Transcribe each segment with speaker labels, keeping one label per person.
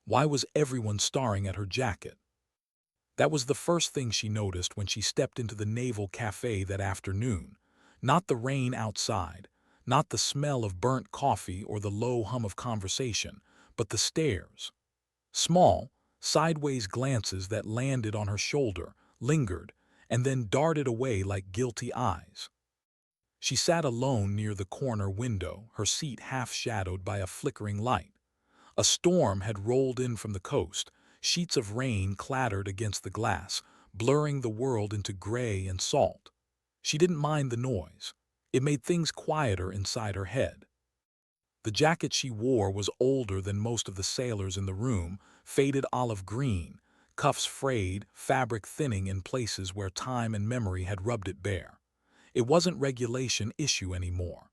Speaker 1: Why was everyone staring at her jacket? That was the first thing she noticed when she stepped into the Naval Cafe that afternoon. Not the rain outside, not the smell of burnt coffee or the low hum of conversation, but the stares. Small, sideways glances that landed on her shoulder, lingered, and then darted away like guilty eyes. She sat alone near the corner window, her seat half shadowed by a flickering light. A storm had rolled in from the coast. Sheets of rain clattered against the glass, blurring the world into gray and salt. She didn't mind the noise. It made things quieter inside her head. The jacket she wore was older than most of the sailors in the room, faded olive green, cuffs frayed, fabric thinning in places where time and memory had rubbed it bare. It wasn't regulation issue anymore.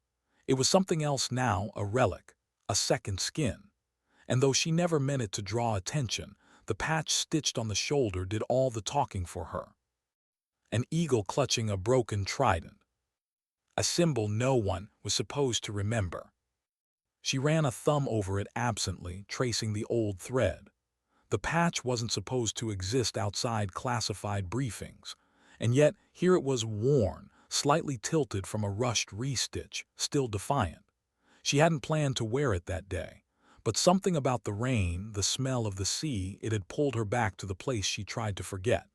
Speaker 1: It was something else now, a relic, a second skin. And though she never meant it to draw attention, the patch stitched on the shoulder did all the talking for her. An eagle clutching a broken trident. A symbol no one was supposed to remember. She ran a thumb over it absently, tracing the old thread. The patch wasn't supposed to exist outside classified briefings. And yet, here it was worn, slightly tilted from a rushed restitch, still defiant. She hadn't planned to wear it that day. But something about the rain, the smell of the sea, it had pulled her back to the place she tried to forget.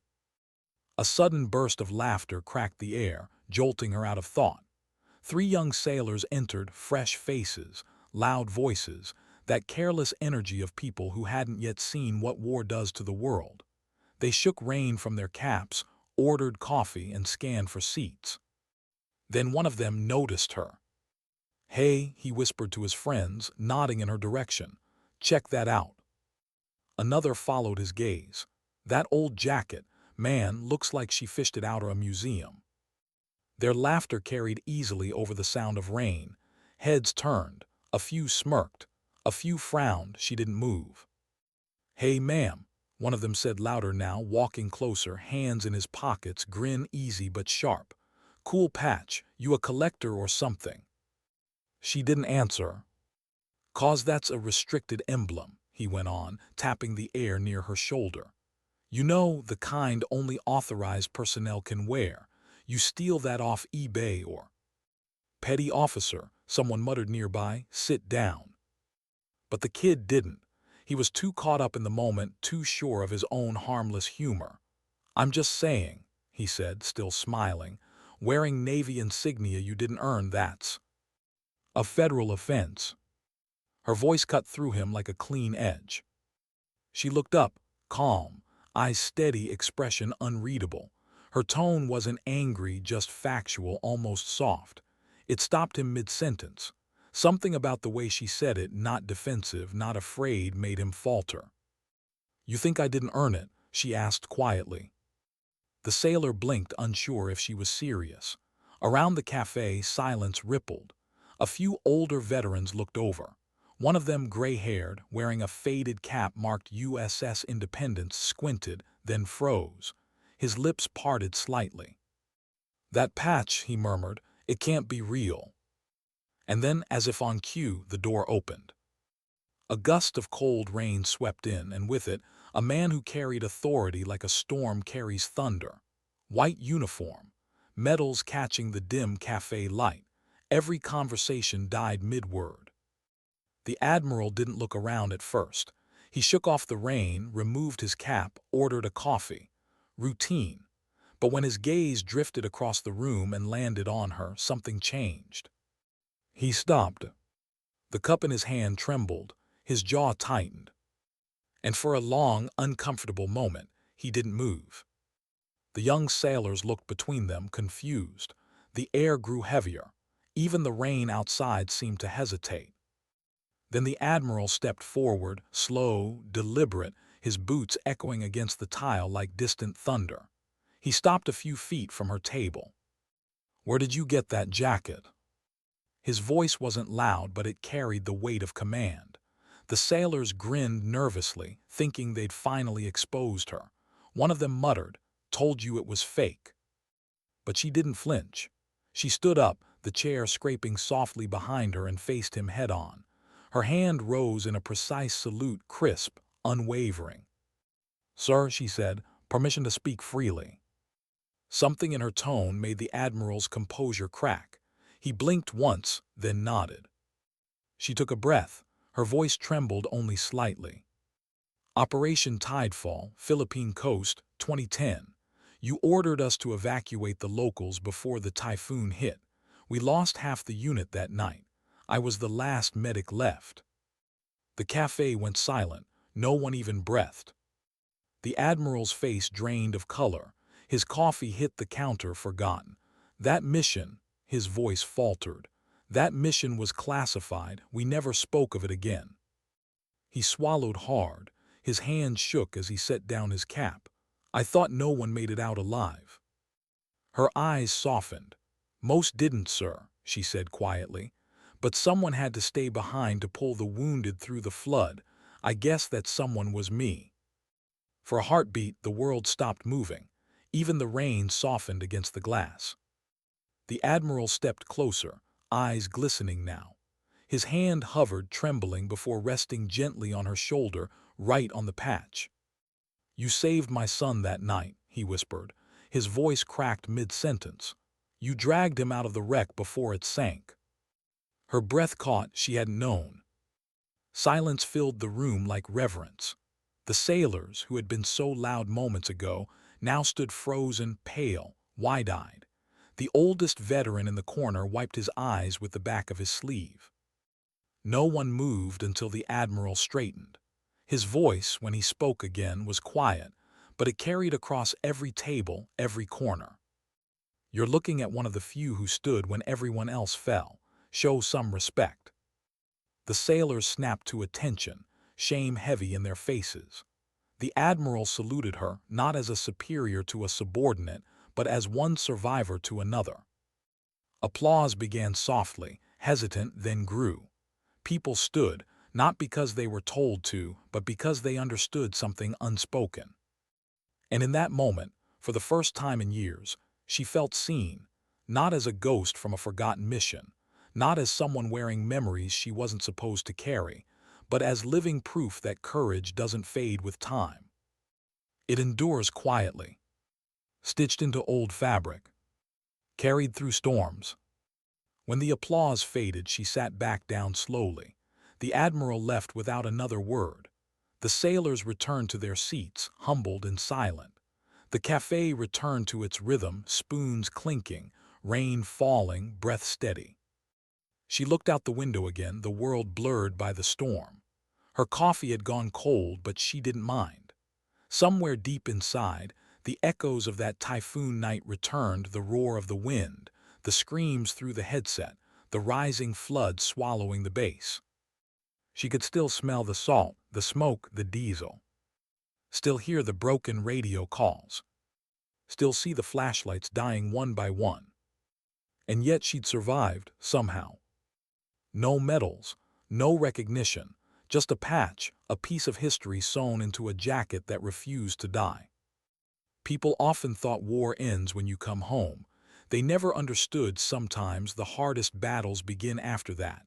Speaker 1: A sudden burst of laughter cracked the air, jolting her out of thought. 3 young sailors entered, fresh faces, loud voices, that careless energy of people who hadn't yet seen what war does to the world. They shook rain from their caps, ordered coffee, and scanned for seats. Then one of them noticed her. "Hey," he whispered to his friends, nodding in her direction. "Check that out." Another followed his gaze. "That old jacket, man, looks like she fished it out of a museum." Their laughter carried easily over the sound of rain. Heads turned. A few smirked. A few frowned. She didn't move. "Hey, ma'am," one of them said louder now, walking closer, hands in his pockets, grin easy but sharp. "Cool patch. You a collector or something?" She didn't answer. "'Cause that's a restricted emblem," he went on, tapping the air near her shoulder. "You know, the kind only authorized personnel can wear. You steal that off eBay or—" "Petty officer," someone muttered nearby, "sit down." But the kid didn't. He was too caught up in the moment, too sure of his own harmless humor. "I'm just saying," he said, still smiling, "wearing Navy insignia you didn't earn, that's a federal offense." Her voice cut through him like a clean edge. She looked up, calm, eyes steady, expression unreadable. Her tone wasn't angry, just factual, almost soft. It stopped him mid-sentence. Something about the way she said it, not defensive, not afraid, made him falter. "You think I didn't earn it?" she asked quietly. The sailor blinked, unsure if she was serious. Around the cafe, silence rippled. A few older veterans looked over. One of them, gray-haired, wearing a faded cap marked USS Independence, squinted, then froze. His lips parted slightly. "That patch," he murmured, "it can't be real." And then, as if on cue, the door opened. A gust of cold rain swept in, and with it, a man who carried authority like a storm carries thunder. White uniform, medals catching the dim cafe light. Every conversation died mid-word. The Admiral didn't look around at first. He shook off the rain, removed his cap, ordered a coffee. Routine. But when his gaze drifted across the room and landed on her, something changed. He stopped. The cup in his hand trembled, his jaw tightened. And for a long, uncomfortable moment, he didn't move. The young sailors looked between them, confused. The air grew heavier. Even the rain outside seemed to hesitate. Then the Admiral stepped forward, slow, deliberate, his boots echoing against the tile like distant thunder. He stopped a few feet from her table. "Where did you get that jacket?" His voice wasn't loud, but it carried the weight of command. The sailors grinned nervously, thinking they'd finally exposed her. One of them muttered, "Told you it was fake." But she didn't flinch. She stood up, the chair scraping softly behind her, and faced him head-on. Her hand rose in a precise salute, crisp, unwavering. "Sir," she said, "permission to speak freely." Something in her tone made the Admiral's composure crack. He blinked once, then nodded. She took a breath. Her voice trembled only slightly. "Operation Tidefall, Philippine Coast, 2010. You ordered us to evacuate the locals before the typhoon hit. We lost half the unit that night. I was the last medic left." The cafe went silent. No one even breathed. The Admiral's face drained of color. His coffee hit the counter, forgotten. "That mission," his voice faltered. "That mission was classified. We never spoke of it again." He swallowed hard. His hand shook as he set down his cap. "I thought no one made it out alive." Her eyes softened. "Most didn't, sir," she said quietly. "But someone had to stay behind to pull the wounded through the flood. I guess that someone was me." For a heartbeat, the world stopped moving. Even the rain softened against the glass. The Admiral stepped closer, eyes glistening now. His hand hovered, trembling, before resting gently on her shoulder, right on the patch. "You saved my son that night," he whispered. His voice cracked mid-sentence. "You dragged him out of the wreck before it sank." Her breath caught. She hadn't known. Silence filled the room like reverence. The sailors, who had been so loud moments ago, now stood frozen, pale, wide-eyed. The oldest veteran in the corner wiped his eyes with the back of his sleeve. No one moved until the Admiral straightened. His voice, when he spoke again, was quiet, but it carried across every table, every corner. "You're looking at one of the few who stood when everyone else fell. Show some respect." The sailors snapped to attention, shame heavy in their faces. The Admiral saluted her, not as a superior to a subordinate, but as one survivor to another. Applause began softly, hesitant, then grew. People stood, not because they were told to, but because they understood something unspoken. And in that moment, for the first time in years, she felt seen, not as a ghost from a forgotten mission, not as someone wearing memories she wasn't supposed to carry, but as living proof that courage doesn't fade with time. It endures quietly, stitched into old fabric, carried through storms. When the applause faded, she sat back down slowly. The Admiral left without another word. The sailors returned to their seats, humbled and silent. The cafe returned to its rhythm, spoons clinking, rain falling, breath steady. She looked out the window again, the world blurred by the storm. Her coffee had gone cold, but she didn't mind. Somewhere deep inside, the echoes of that typhoon night returned, the roar of the wind, the screams through the headset, the rising flood swallowing the bass. She could still smell the salt, the smoke, the diesel. Still hear the broken radio calls. Still see the flashlights dying one by one. And yet she'd survived, somehow. No medals, no recognition, just a patch, a piece of history sewn into a jacket that refused to die. People often thought war ends when you come home. They never understood sometimes the hardest battles begin after that.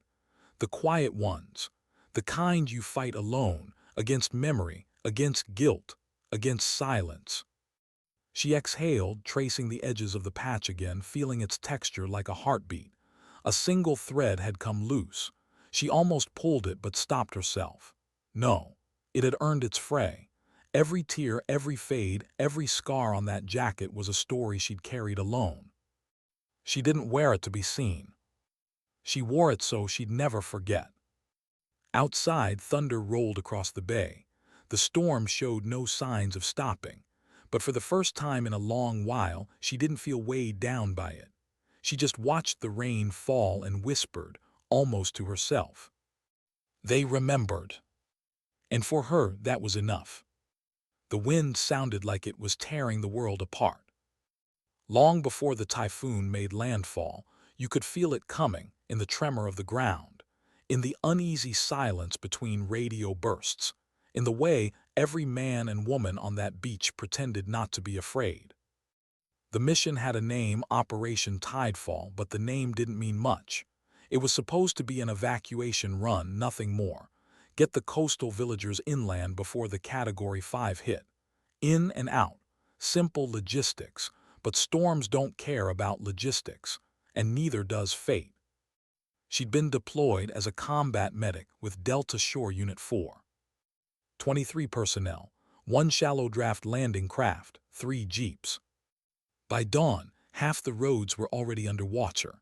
Speaker 1: The quiet ones, the kind you fight alone, against memory, against guilt, against silence. She exhaled, tracing the edges of the patch again, feeling its texture like a heartbeat. A single thread had come loose. She almost pulled it but stopped herself. No, it had earned its fray. Every tear, every fade, every scar on that jacket was a story she'd carried alone. She didn't wear it to be seen. She wore it so she'd never forget. Outside, thunder rolled across the bay. The storm showed no signs of stopping. But for the first time in a long while, she didn't feel weighed down by it. She just watched the rain fall and whispered, almost to herself. They remembered. And for her, that was enough. The wind sounded like it was tearing the world apart. Long before the typhoon made landfall, you could feel it coming, in the tremor of the ground, in the uneasy silence between radio bursts, in the way every man and woman on that beach pretended not to be afraid. The mission had a name, Operation Tidefall, but the name didn't mean much. It was supposed to be an evacuation run, nothing more. Get the coastal villagers inland before the Category 5 hit. In and out. Simple logistics, but storms don't care about logistics, and neither does fate. She'd been deployed as a combat medic with Delta Shore Unit 4. 23 personnel, 1 shallow draft landing craft, 3 jeeps. By dawn, half the roads were already underwater.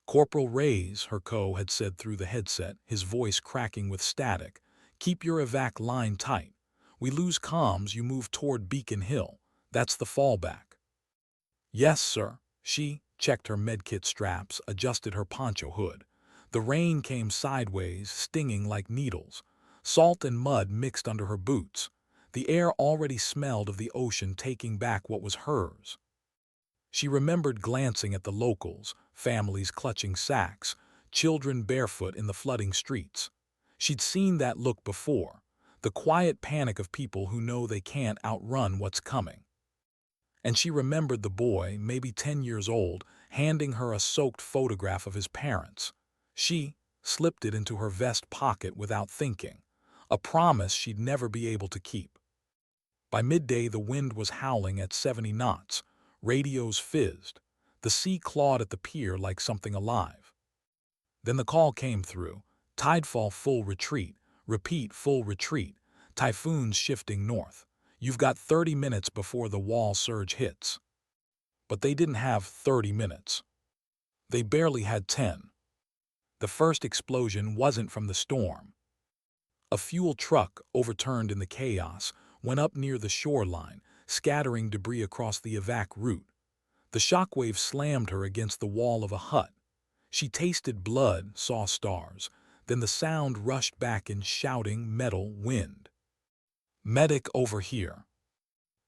Speaker 1: Corporal Reyes, her co, had said through the headset, his voice cracking with static, "Keep your evac line tight. We lose comms, you move toward Beacon Hill. That's the fallback." "Yes, sir." She checked her medkit straps, adjusted her poncho hood. The rain came sideways, stinging like needles. Salt and mud mixed under her boots. The air already smelled of the ocean taking back what was hers. She remembered glancing at the locals, families clutching sacks, children barefoot in the flooding streets. She'd seen that look before, the quiet panic of people who know they can't outrun what's coming. And she remembered the boy, maybe 10 years old, handing her a soaked photograph of his parents. She slipped it into her vest pocket without thinking, a promise she'd never be able to keep. By midday, the wind was howling at 70 knots. Radios fizzed. The sea clawed at the pier like something alive. Then the call came through. Tidefall full retreat. Repeat full retreat. Typhoons shifting north. You've got 30 minutes before the wall surge hits. But they didn't have 30 minutes. They barely had 10. The first explosion wasn't from the storm. A fuel truck, overturned in the chaos, went up near the shoreline, scattering debris across the evac route. The shockwave slammed her against the wall of a hut. She tasted blood, saw stars. Then the sound rushed back in shouting metal wind. "Medic over here."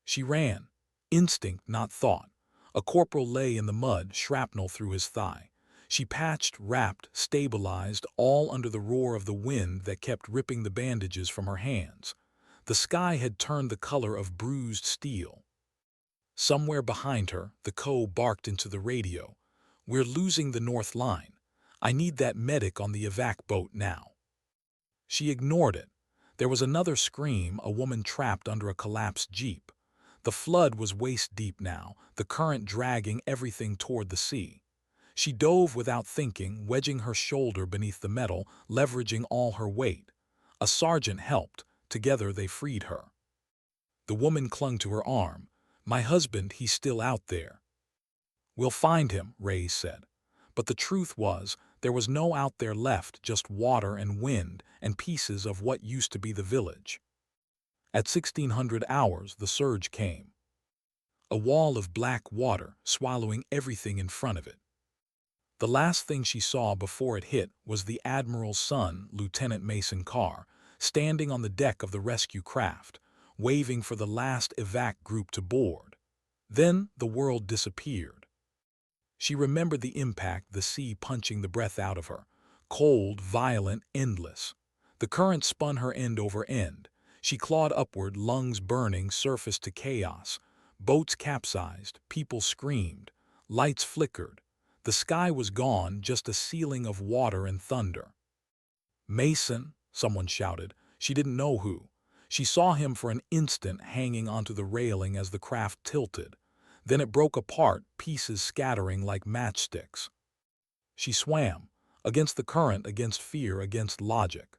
Speaker 1: She ran. Instinct, not thought. A corporal lay in the mud, shrapnel through his thigh. She patched, wrapped, stabilized, all under the roar of the wind that kept ripping the bandages from her hands. The sky had turned the color of bruised steel. Somewhere behind her, the co barked into the radio. "We're losing the north line. I need that medic on the evac boat now." She ignored it. There was another scream, a woman trapped under a collapsed jeep. The flood was waist-deep now, the current dragging everything toward the sea. She dove without thinking, wedging her shoulder beneath the metal, leveraging all her weight. A sergeant helped. Together they freed her. The woman clung to her arm. "My husband, he's still out there." "We'll find him," Reyes said. But the truth was, there was no out there left, just water and wind and pieces of what used to be the village. At 1600 hours, the surge came. A wall of black water, swallowing everything in front of it. The last thing she saw before it hit was the Admiral's son, Lieutenant Mason Carr, standing on the deck of the rescue craft, waving for the last evac group to board. Then the world disappeared. She remembered the impact, the sea punching the breath out of her. Cold, violent, endless. The current spun her end over end. She clawed upward, lungs burning, surface to chaos. Boats capsized, people screamed, lights flickered. The sky was gone, just a ceiling of water and thunder. "Mason," someone shouted. She didn't know who. She saw him for an instant hanging onto the railing as the craft tilted. Then it broke apart, pieces scattering like matchsticks. She swam, against the current, against fear, against logic.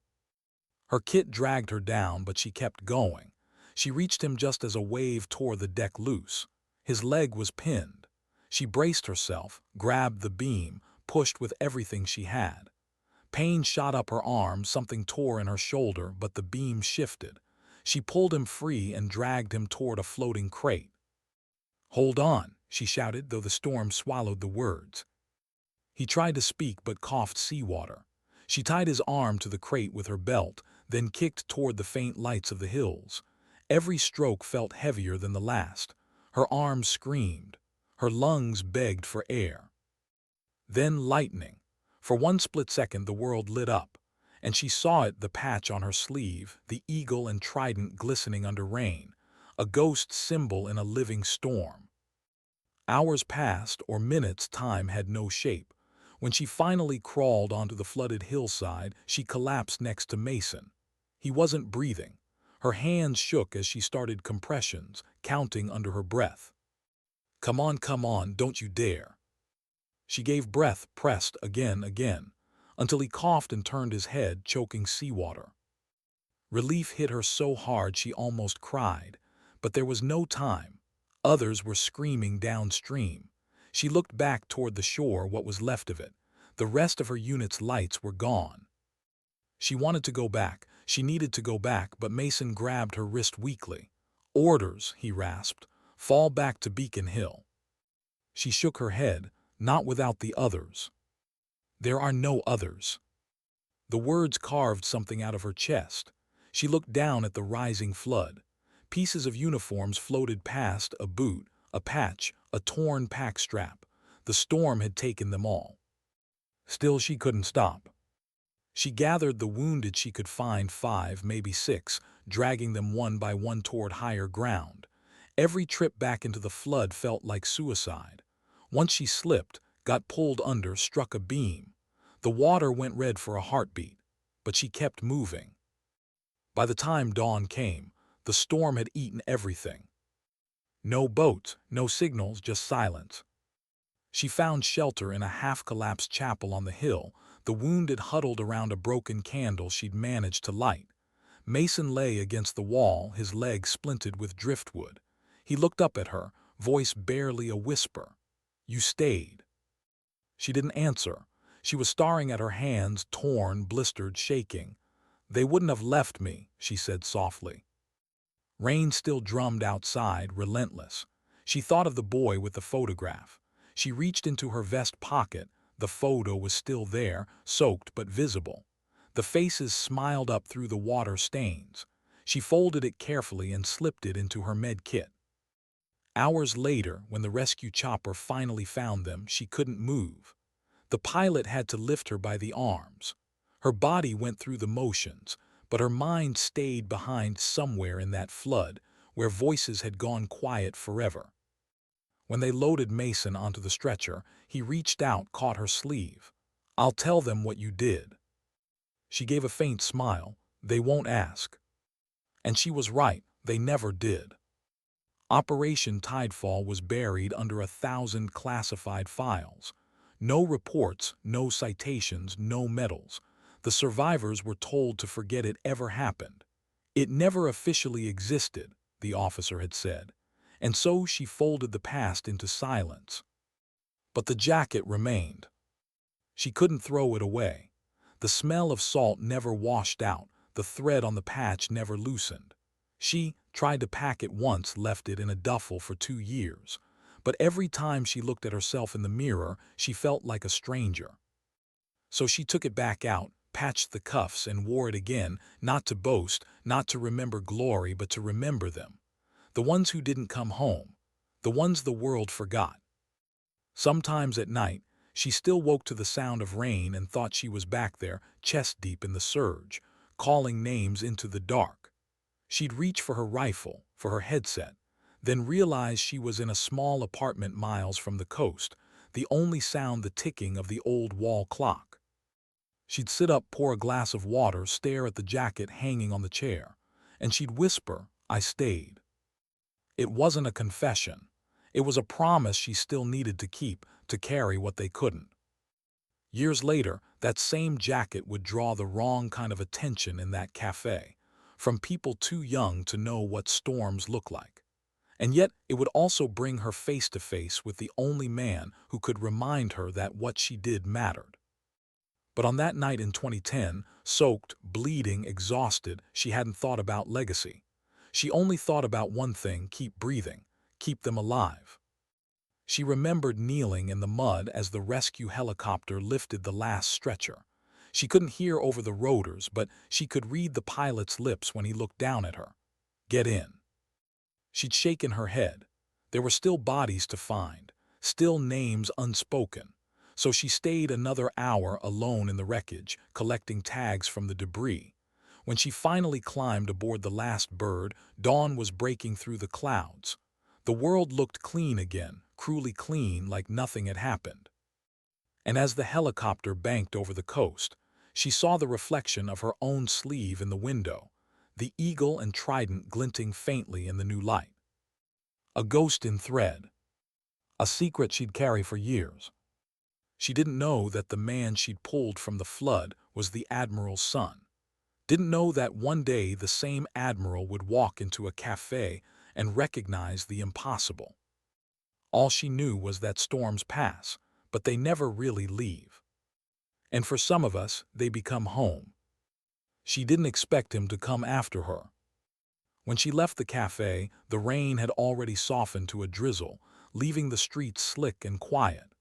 Speaker 1: Her kit dragged her down, but she kept going. She reached him just as a wave tore the deck loose. His leg was pinned. She braced herself, grabbed the beam, pushed with everything she had. Pain shot up her arm, something tore in her shoulder, but the beam shifted. She pulled him free and dragged him toward a floating crate. "Hold on," she shouted, though the storm swallowed the words. He tried to speak but coughed seawater. She tied his arm to the crate with her belt, then kicked toward the faint lights of the hills. Every stroke felt heavier than the last. Her arms screamed. Her lungs begged for air. Then lightning. For one split second the world lit up, and she saw it, the patch on her sleeve, the eagle and trident glistening under rain, a ghost symbol in a living storm. Hours passed, or minutes, time had no shape. When she finally crawled onto the flooded hillside, she collapsed next to Mason. He wasn't breathing. Her hands shook as she started compressions, counting under her breath. Come on, don't you dare." She gave breath, pressed again, until he coughed and turned his head, choking seawater. Relief hit her so hard she almost cried, but there was no time. Others were screaming downstream. She looked back toward the shore, what was left of it. The rest of her unit's lights were gone. She wanted to go back. She needed to go back, but Mason grabbed her wrist weakly. "Orders," he rasped. "Fall back to Beacon Hill." She shook her head. "Not without the others." "There are no others." The words carved something out of her chest. She looked down at the rising flood. Pieces of uniforms floated past, a boot, a patch, a torn pack strap. The storm had taken them all. Still, she couldn't stop. She gathered the wounded she could find, 5, maybe 6, dragging them one by one toward higher ground. Every trip back into the flood felt like suicide. Once she slipped, got pulled under, struck a beam. The water went red for a heartbeat, but she kept moving. By the time dawn came, the storm had eaten everything. No boats, no signals, just silence. She found shelter in a half-collapsed chapel on the hill, the wounded huddled around a broken candle she'd managed to light. Mason lay against the wall, his leg splinted with driftwood. He looked up at her, voice barely a whisper. "You stayed." She didn't answer. She was staring at her hands, torn, blistered, shaking. "They wouldn't have left me," she said softly. Rain still drummed outside, relentless. She thought of the boy with the photograph. She reached into her vest pocket. The photo was still there, soaked but visible. The faces smiled up through the water stains. She folded it carefully and slipped it into her med kit. Hours later, when the rescue chopper finally found them, she couldn't move. The pilot had to lift her by the arms. Her body went through the motions, but her mind stayed behind somewhere in that flood, where voices had gone quiet forever. When they loaded Mason onto the stretcher, he reached out, caught her sleeve. "I'll tell them what you did." She gave a faint smile. "They won't ask." And she was right, they never did. Operation Tidefall was buried under 1,000 classified files. No reports, no citations, no medals. The survivors were told to forget it ever happened. It never officially existed, the officer had said, and so she folded the past into silence. But the jacket remained. She couldn't throw it away. The smell of salt never washed out, the thread on the patch never loosened. She tried to pack it once, left it in a duffel for 2 years. But every time she looked at herself in the mirror, she felt like a stranger. So she took it back out, patched the cuffs, and wore it again, not to boast, not to remember glory, but to remember them. The ones who didn't come home. The ones the world forgot. Sometimes at night, she still woke to the sound of rain and thought she was back there, chest deep in the surge, calling names into the dark. She'd reach for her rifle, for her headset, then realize she was in a small apartment miles from the coast, the only sound the ticking of the old wall clock. She'd sit up, pour a glass of water, stare at the jacket hanging on the chair, and she'd whisper, "I stayed." It wasn't a confession. It was a promise she still needed to keep, to carry what they couldn't. Years later, that same jacket would draw the wrong kind of attention in that cafe, from people too young to know what storms look like. And yet it would also bring her face to face with the only man who could remind her that what she did mattered. But on that night in 2010, soaked, bleeding, exhausted, she hadn't thought about legacy. She only thought about one thing: keep breathing, keep them alive. She remembered kneeling in the mud as the rescue helicopter lifted the last stretcher. She couldn't hear over the rotors, but she could read the pilot's lips when he looked down at her. "Get in." She'd shaken her head. There were still bodies to find, still names unspoken. So she stayed another hour alone in the wreckage, collecting tags from the debris. When she finally climbed aboard the last bird, dawn was breaking through the clouds. The world looked clean again, cruelly clean, like nothing had happened. and as the helicopter banked over the coast, she saw the reflection of her own sleeve in the window, the eagle and trident glinting faintly in the new light. A ghost in thread. A secret she'd carry for years. She didn't know that the man she'd pulled from the flood was the Admiral's son. Didn't know that one day the same Admiral would walk into a cafe and recognize the impossible. All she knew was that storms pass, but they never really leave. And for some of us, they become home. She didn't expect him to come after her. When she left the cafe, the rain had already softened to a drizzle, leaving the streets slick and quiet.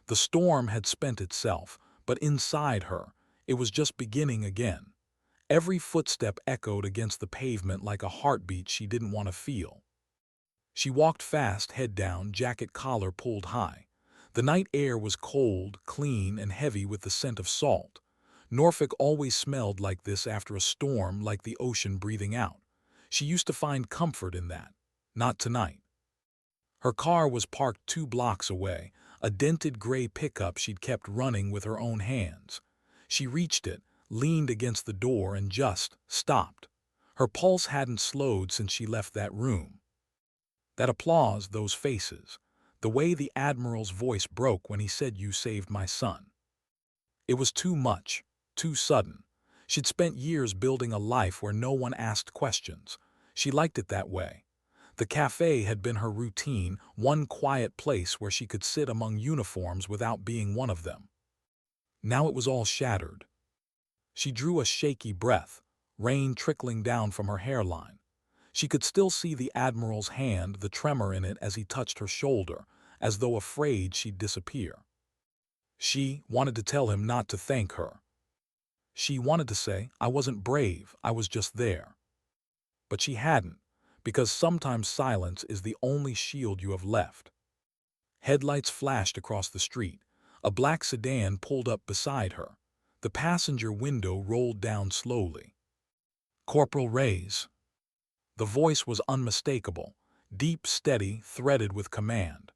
Speaker 1: The storm had spent itself, but inside her, it was just beginning again. Every footstep echoed against the pavement like a heartbeat she didn't want to feel. She walked fast, head down, jacket collar pulled high. The night air was cold, clean, and heavy with the scent of salt. Norfolk always smelled like this after a storm, like the ocean breathing out. She used to find comfort in that. Not tonight. Her car was parked 2 blocks away, a dented gray pickup she'd kept running with her own hands. She reached it, leaned against the door, and just stopped. Her pulse hadn't slowed since she left that room. That applause, those faces, the way the Admiral's voice broke when he said, "You saved my son." It was too much, too sudden. She'd spent years building a life where no one asked questions. She liked it that way. The cafe had been her routine, one quiet place where she could sit among uniforms without being one of them. Now it was all shattered. She drew a shaky breath, rain trickling down from her hairline. She could still see the Admiral's hand, the tremor in it as he touched her shoulder, as though afraid she'd disappear. She wanted to tell him not to thank her. She wanted to say, "I wasn't brave, I was just there." But she hadn't, because sometimes silence is the only shield you have left. Headlights flashed across the street. A black sedan pulled up beside her. The passenger window rolled down slowly. "Corporal Reyes." The voice was unmistakable, deep, steady, threaded with command.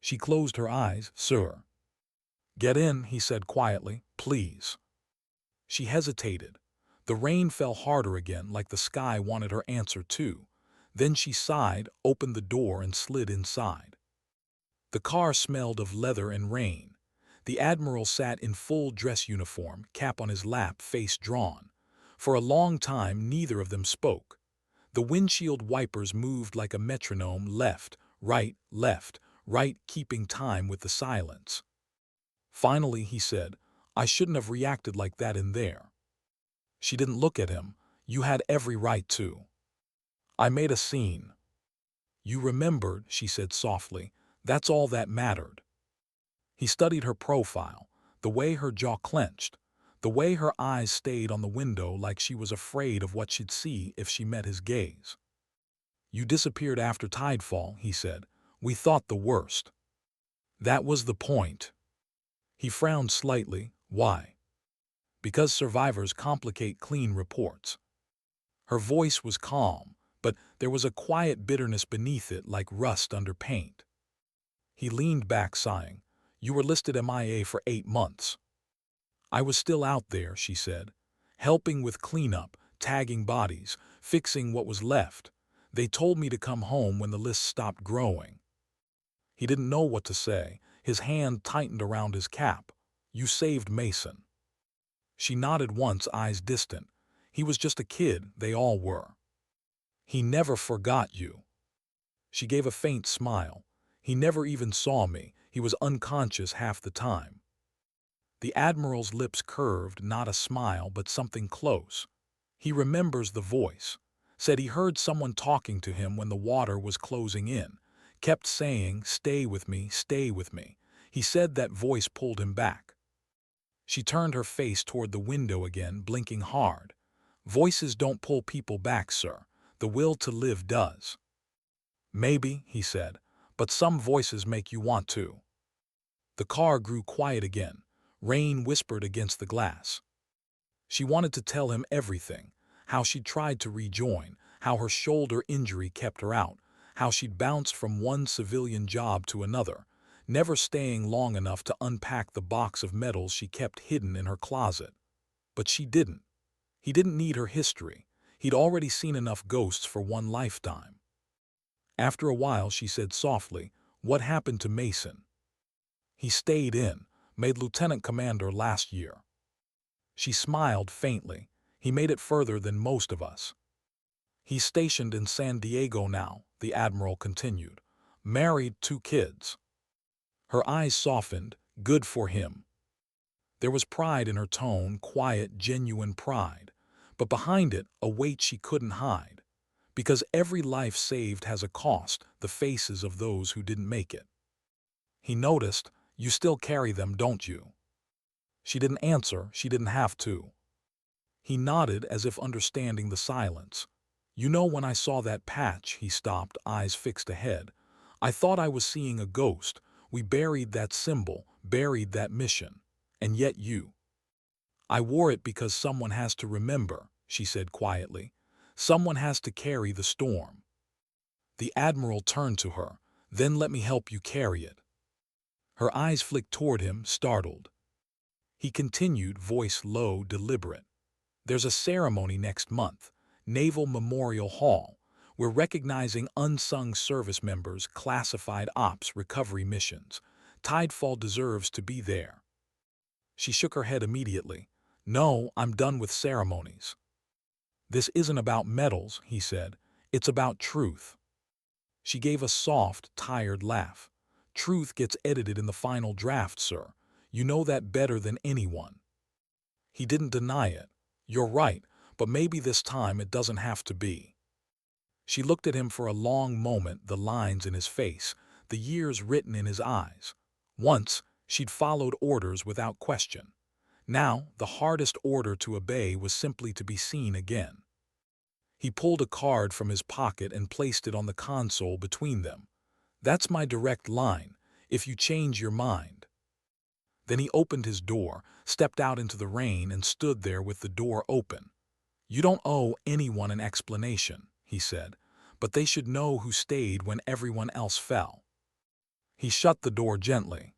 Speaker 1: She closed her eyes. "Sir." "Get in," he said quietly, "please." She hesitated. The rain fell harder again, like the sky wanted her answer too. Then she sighed, opened the door, and slid inside. The car smelled of leather and rain. The Admiral sat in full dress uniform, cap on his lap, face drawn. For a long time, neither of them spoke. The windshield wipers moved like a metronome, left, right, keeping time with the silence. Finally, he said, "I shouldn't have reacted like that in there." She didn't look at him. "You had every right to. I made a scene." "You remembered," she said softly. "That's all that mattered." He studied her profile, the way her jaw clenched, the way her eyes stayed on the window like she was afraid of what she'd see if she met his gaze. "You disappeared after tidefall," he said. "We thought the worst." "That was the point." He frowned slightly. "Why?" "Because survivors complicate clean reports." Her voice was calm, but there was a quiet bitterness beneath it, like rust under paint. He leaned back, sighing. "You were listed MIA for 8 months. "I was still out there," she said, "helping with cleanup, tagging bodies, fixing what was left. They told me to come home when the list stopped growing." He didn't know what to say. His hand tightened around his cap. "You saved Mason." She nodded once, eyes distant. "He was just a kid, they all were." "He never forgot you." She gave a faint smile. "He never even saw me. He was unconscious half the time." The Admiral's lips curved, not a smile, but something close. "He remembers the voice. Said he heard someone talking to him when the water was closing in. Kept saying, 'Stay with me, stay with me.' He said that voice pulled him back." She turned her face toward the window again, blinking hard. "Voices don't pull people back, sir. The will to live does." "Maybe," he said, "but some voices make you want to." The car grew quiet again. Rain whispered against the glass. She wanted to tell him everything, how she'd tried to rejoin, how her shoulder injury kept her out, how she'd bounced from one civilian job to another, never staying long enough to unpack the box of medals she kept hidden in her closet. But she didn't. He didn't need her history. He'd already seen enough ghosts for one lifetime. After a while, she said softly, "What happened to Mason?" "He stayed in, made lieutenant commander last year." She smiled faintly. "He made it further than most of us." "He's stationed in San Diego now," the Admiral continued. "Married, 2 kids." Her eyes softened. Good for him. There was pride in her tone, quiet, genuine pride. But behind it, a weight she couldn't hide. Because every life saved has a cost, the faces of those who didn't make it. He noticed, "You still carry them, don't you?" She didn't answer. She didn't have to. He nodded as if understanding the silence. "You know, when I saw that patch," he stopped, eyes fixed ahead, "I thought I was seeing a ghost. We buried that symbol, buried that mission. And yet you." "I wore it because someone has to remember," she said quietly. "Someone has to carry the storm." The Admiral turned to her. "Then let me help you carry it." Her eyes flicked toward him, startled. He continued, voice low, deliberate. "There's a ceremony next month, Naval Memorial Hall. We're recognizing unsung service members, classified ops, recovery missions. Tidefall deserves to be there." She shook her head immediately. "No, I'm done with ceremonies." "This isn't about medals," he said. "It's about truth." She gave a soft, tired laugh. "Truth gets edited in the final draft, sir. You know that better than anyone." He didn't deny it. "You're right, but maybe this time it doesn't have to be." She looked at him for a long moment, the lines in his face, the years written in his eyes. Once, she'd followed orders without question. Now, the hardest order to obey was simply to be seen again. He pulled a card from his pocket and placed it on the console between them. "That's my direct line, if you change your mind." Then he opened his door, stepped out into the rain, and stood there with the door open. "You don't owe anyone an explanation," he said, "but they should know who stayed when everyone else fell." He shut the door gently.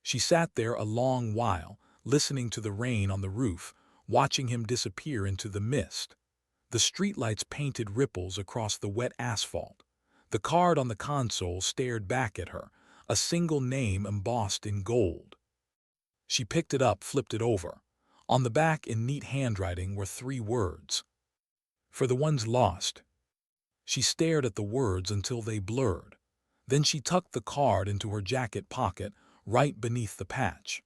Speaker 1: She sat there a long while, listening to the rain on the roof, watching him disappear into the mist. The streetlights painted ripples across the wet asphalt. The card on the console stared back at her, a single name embossed in gold. She picked it up, flipped it over. On the back, in neat handwriting, were 3 words. "For the ones lost." She stared at the words until they blurred. Then she tucked the card into her jacket pocket, right beneath the patch.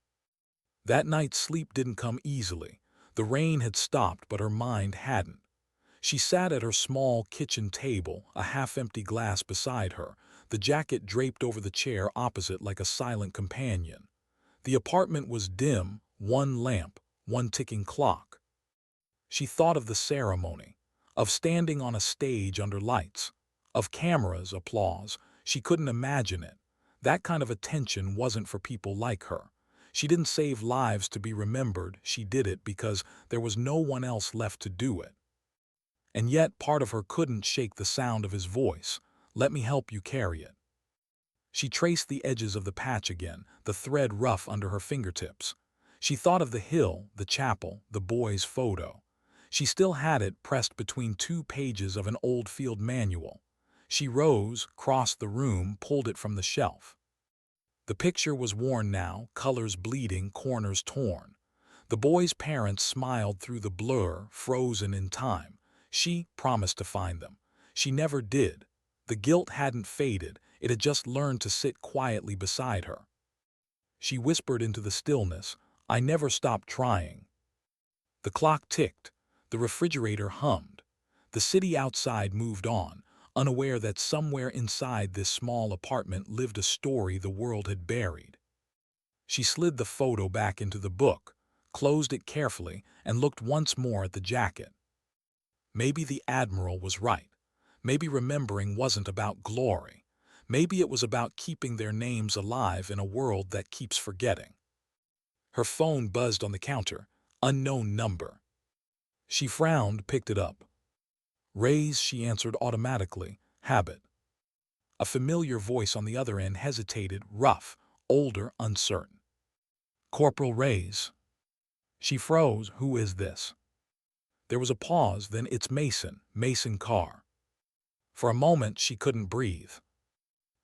Speaker 1: That night, sleep didn't come easily. The rain had stopped, but her mind hadn't. She sat at her small kitchen table, a half-empty glass beside her, the jacket draped over the chair opposite like a silent companion. The apartment was dim, one lamp, one ticking clock. She thought of the ceremony, of standing on a stage under lights, of cameras, applause. She couldn't imagine it. That kind of attention wasn't for people like her. She didn't save lives to be remembered. She did it because there was no one else left to do it. And yet part of her couldn't shake the sound of his voice. "Let me help you carry it." She traced the edges of the patch again, the thread rough under her fingertips. She thought of the hill, the chapel, the boy's photo. She still had it pressed between 2 pages of an old field manual. She rose, crossed the room, pulled it from the shelf. The picture was worn now, colors bleeding, corners torn. The boy's parents smiled through the blur, frozen in time. She promised to find them. She never did. The guilt hadn't faded, it had just learned to sit quietly beside her. She whispered into the stillness, "I never stopped trying." The clock ticked. The refrigerator hummed. The city outside moved on, unaware that somewhere inside this small apartment lived a story the world had buried. She slid the photo back into the book, closed it carefully, and looked once more at the jacket. Maybe the Admiral was right. Maybe remembering wasn't about glory. Maybe it was about keeping their names alive in a world that keeps forgetting. Her phone buzzed on the counter. Unknown number. She frowned, picked it up. "Raise," she answered automatically. "Habit." A familiar voice on the other end hesitated, rough, older, uncertain. "Corporal Reyes." She froze. "Who is this?" There was a pause, then, "It's Mason, Mason Carr." For a moment she couldn't breathe.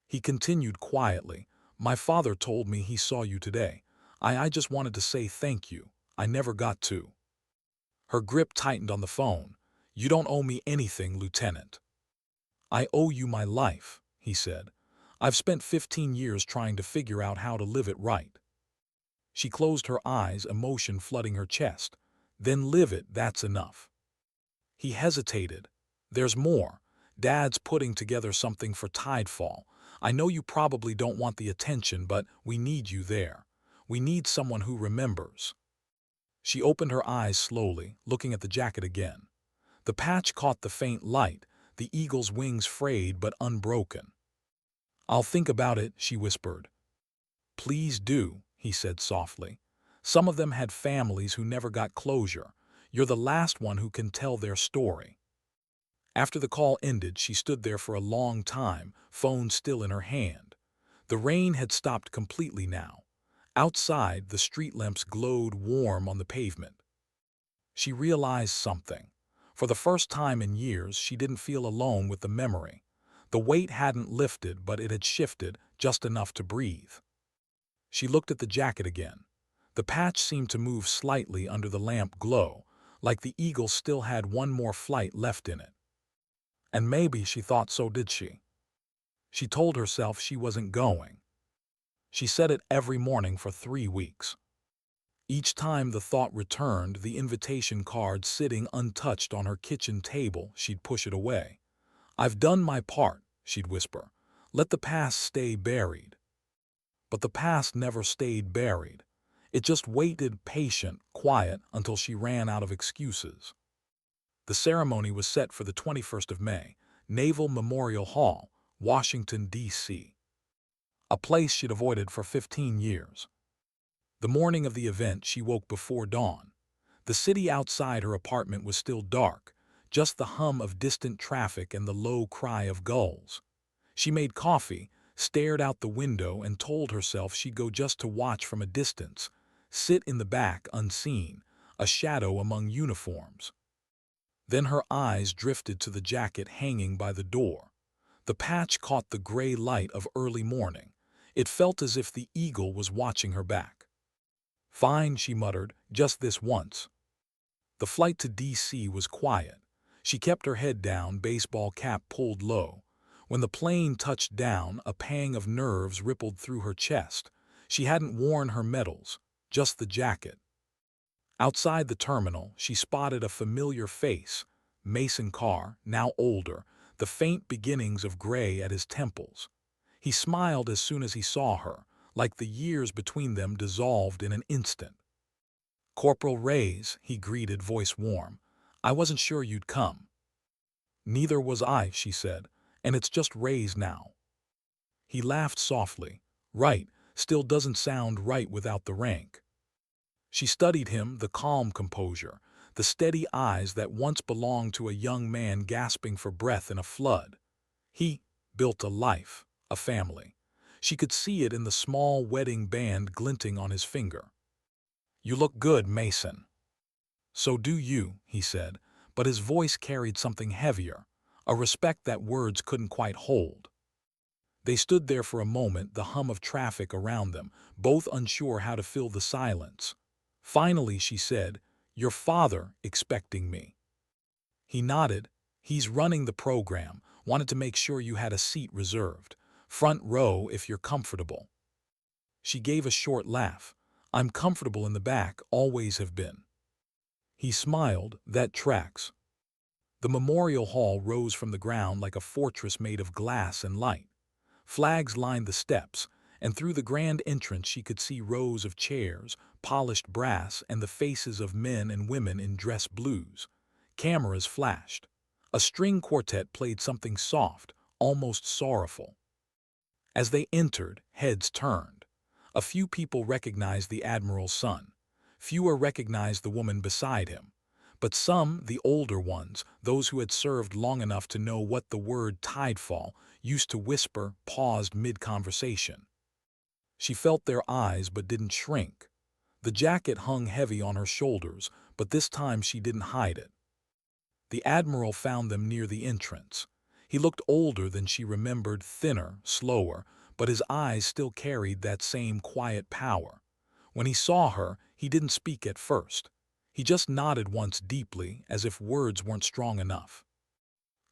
Speaker 1: He continued quietly, "My father told me he saw you today. I just wanted to say thank you. I never got to." Her grip tightened on the phone. "You don't owe me anything, Lieutenant." "I owe you my life," he said. "I've spent 15 years trying to figure out how to live it right." She closed her eyes, emotion flooding her chest. "Then live it, that's enough." He hesitated. "There's more. Dad's putting together something for Tidefall. I know you probably don't want the attention, but we need you there. We need someone who remembers." She opened her eyes slowly, looking at the jacket again. The patch caught the faint light, the eagle's wings frayed but unbroken. "I'll think about it," she whispered. "Please do," he said softly. "Some of them had families who never got closure. You're the last one who can tell their story." After the call ended, she stood there for a long time, phone still in her hand. The rain had stopped completely now. Outside, the street lamps glowed warm on the pavement. She realized something. For the first time in years, she didn't feel alone with the memory. The weight hadn't lifted, but it had shifted just enough to breathe. She looked at the jacket again. The patch seemed to move slightly under the lamp glow, like the eagle still had one more flight left in it. And maybe she thought so did she. She told herself she wasn't going. She said it every morning for 3 weeks. Each time the thought returned, the invitation card sitting untouched on her kitchen table, she'd push it away. "I've done my part," she'd whisper. "Let the past stay buried." But the past never stayed buried. It just waited, patient, quiet, until she ran out of excuses. The ceremony was set for the 21st of May, Naval Memorial Hall, Washington, D.C. A place she'd avoided for 15 years. The morning of the event, she woke before dawn. The city outside her apartment was still dark, just the hum of distant traffic and the low cry of gulls. She made coffee, stared out the window, and told herself she'd go just to watch from a distance, sit in the back unseen, a shadow among uniforms. Then her eyes drifted to the jacket hanging by the door. The patch caught the gray light of early morning. It felt as if the eagle was watching her back. "Fine," she muttered, "just this once." The flight to D.C. was quiet. She kept her head down, baseball cap pulled low. When the plane touched down, a pang of nerves rippled through her chest. She hadn't worn her medals, just the jacket. Outside the terminal, she spotted a familiar face, Mason Carr, now older, the faint beginnings of gray at his temples. He smiled as soon as he saw her, like the years between them dissolved in an instant. "Corporal Reyes," he greeted, voice warm. "I wasn't sure you'd come." "Neither was I," she said, "and it's just Reyes now." He laughed softly. "Right, still doesn't sound right without the rank." She studied him, the calm composure, the steady eyes that once belonged to a young man gasping for breath in a flood. He built a life, a family. She could see it in the small wedding band glinting on his finger. "You look good, Mason." "So do you," he said, but his voice carried something heavier, a respect that words couldn't quite hold. They stood there for a moment, the hum of traffic around them, both unsure how to fill the silence. Finally, she said, "Your father expecting me." He nodded. "He's running the program, wanted to make sure you had a seat reserved. Front row if you're comfortable." She gave a short laugh. "I'm comfortable in the back, always have been." He smiled. "That tracks." The memorial hall rose from the ground like a fortress made of glass and light. Flags lined the steps, and through the grand entrance she could see rows of chairs, polished brass, and the faces of men and women in dress blues. Cameras flashed. A string quartet played something soft, almost sorrowful. As they entered, heads turned. A few people recognized the Admiral's son. Fewer recognized the woman beside him. But some, the older ones, those who had served long enough to know what the word tidefall used to whisper, paused mid-conversation. She felt their eyes but didn't shrink. The jacket hung heavy on her shoulders, but this time she didn't hide it. The Admiral found them near the entrance. He looked older than she remembered, thinner, slower, but his eyes still carried that same quiet power. When he saw her, he didn't speak at first. He just nodded once deeply, as if words weren't strong enough.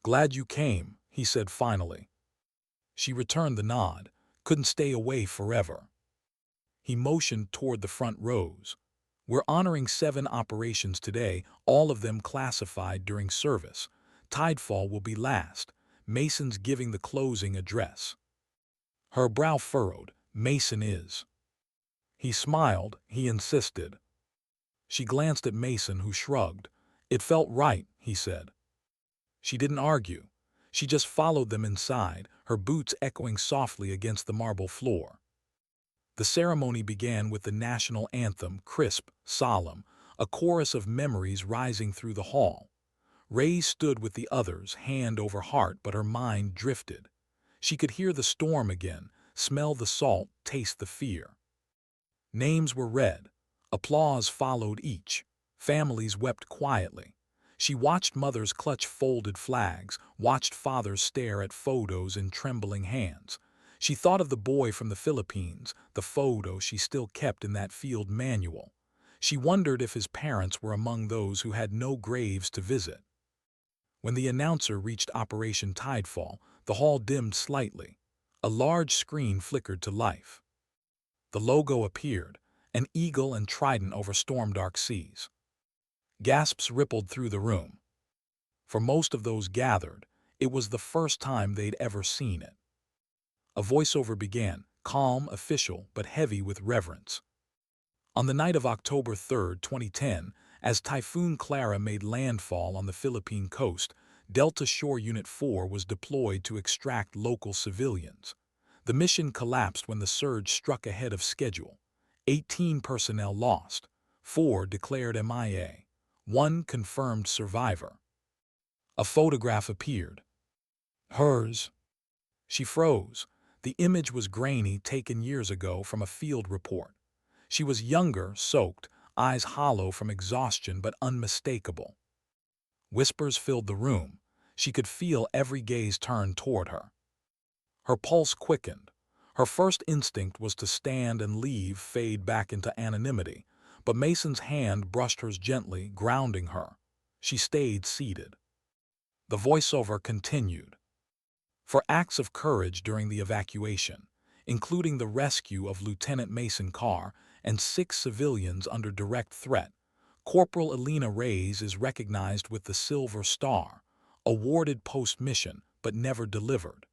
Speaker 1: "Glad you came," he said finally. She returned the nod. Couldn't stay away forever. He motioned toward the front rows. "We're honoring 7 operations today, all of them classified during service. Tidefall will be last. Mason's giving the closing address." Her brow furrowed. "Mason is." He smiled. He insisted. She glanced at Mason, who shrugged. "It felt right," he said. She didn't argue. She just followed them inside, her boots echoing softly against the marble floor. The ceremony began with the national anthem, crisp, solemn, a chorus of memories rising through the hall. Ray stood with the others, hand over heart, but her mind drifted. She could hear the storm again, smell the salt, taste the fear. Names were read. Applause followed each. Families wept quietly. She watched mothers clutch folded flags, watched fathers stare at photos in trembling hands. She thought of the boy from the Philippines, the photo she still kept in that field manual. She wondered if his parents were among those who had no graves to visit. When the announcer reached Operation Tidefall, the hall dimmed slightly. A large screen flickered to life. The logo appeared, an eagle and trident over storm-dark seas. Gasps rippled through the room. For most of those gathered, it was the first time they'd ever seen it. A voiceover began, calm, official, but heavy with reverence. On the night of October 3, 2010, as Typhoon Clara made landfall on the Philippine coast, Delta Shore Unit 4 was deployed to extract local civilians. The mission collapsed when the surge struck ahead of schedule. 18 personnel lost, 4 declared MIA, 1 confirmed survivor. A photograph appeared. Hers. She froze. The image was grainy, taken years ago from a field report. She was younger, soaked, eyes hollow from exhaustion but unmistakable. Whispers filled the room. She could feel every gaze turned toward her. Her pulse quickened. Her first instinct was to stand and leave, fade back into anonymity, but Mason's hand brushed hers gently, grounding her. She stayed seated. The voiceover continued. For acts of courage during the evacuation, including the rescue of Lieutenant Mason Carr and 6 civilians under direct threat, Corporal Elena Reyes is recognized with the Silver Star, awarded post-mission but never delivered.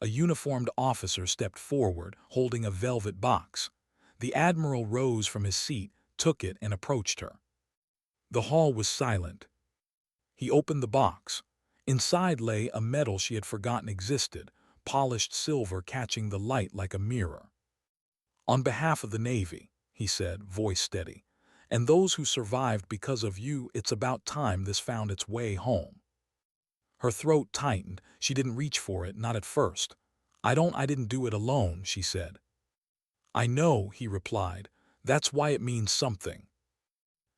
Speaker 1: A uniformed officer stepped forward, holding a velvet box. The Admiral rose from his seat, took it, and approached her. The hall was silent. He opened the box. Inside lay a medal she had forgotten existed, polished silver catching the light like a mirror. "On behalf of the Navy," he said, voice steady, "and those who survived because of you, it's about time this found its way home." Her throat tightened. She didn't reach for it, not at first. I didn't do it alone," she said. "I know," he replied. "That's why it means something."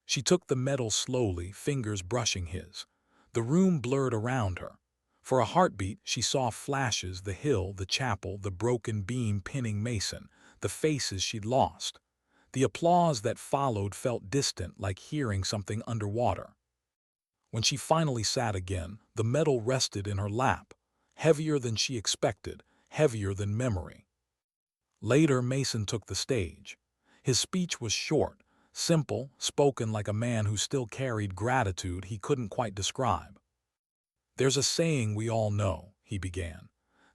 Speaker 1: She took the medal slowly, fingers brushing his. The room blurred around her. For a heartbeat, she saw flashes, the hill, the chapel, the broken beam pinning Mason, the faces she'd lost. The applause that followed felt distant, like hearing something underwater. When she finally sat again, the medal rested in her lap, heavier than she expected, heavier than memory. Later, Mason took the stage. His speech was short, simple, spoken like a man who still carried gratitude he couldn't quite describe. "There's a saying we all know," he began.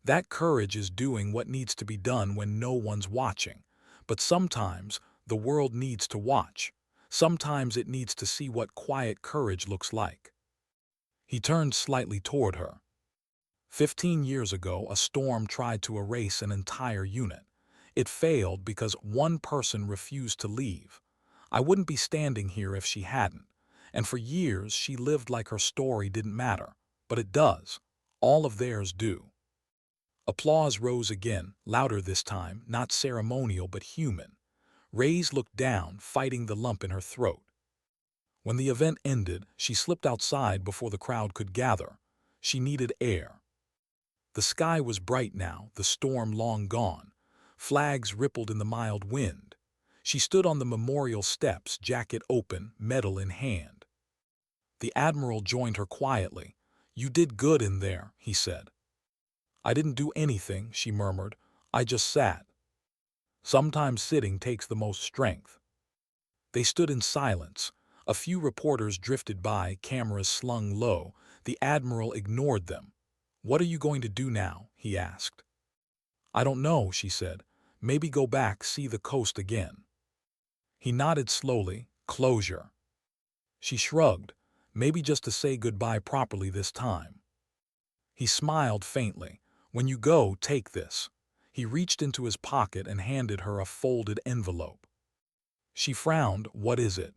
Speaker 1: "That courage is doing what needs to be done when no one's watching. But sometimes the world needs to watch. Sometimes it needs to see what quiet courage looks like." He turned slightly toward her. 15 years ago, a storm tried to erase an entire unit. It failed because one person refused to leave. I wouldn't be standing here if she hadn't. And for years she lived like her story didn't matter. But it does. All of theirs do. Applause rose again, louder this time, not ceremonial but human. Ray's looked down, fighting the lump in her throat. When the event ended, she slipped outside before the crowd could gather. She needed air. The sky was bright now, the storm long gone. Flags rippled in the mild wind. She stood on the memorial steps, jacket open, medal in hand. The Admiral joined her quietly. "You did good in there," he said. "I didn't do anything," she murmured. "I just sat." Sometimes sitting takes the most strength. They stood in silence. A few reporters drifted by, cameras slung low. The Admiral ignored them. "What are you going to do now?" he asked. "I don't know," she said. "Maybe go back, see the coast again." He nodded slowly. "Closure." She shrugged. "Maybe just to say goodbye properly this time." He smiled faintly. "When you go, take this." He reached into his pocket and handed her a folded envelope. She frowned. "What is it?"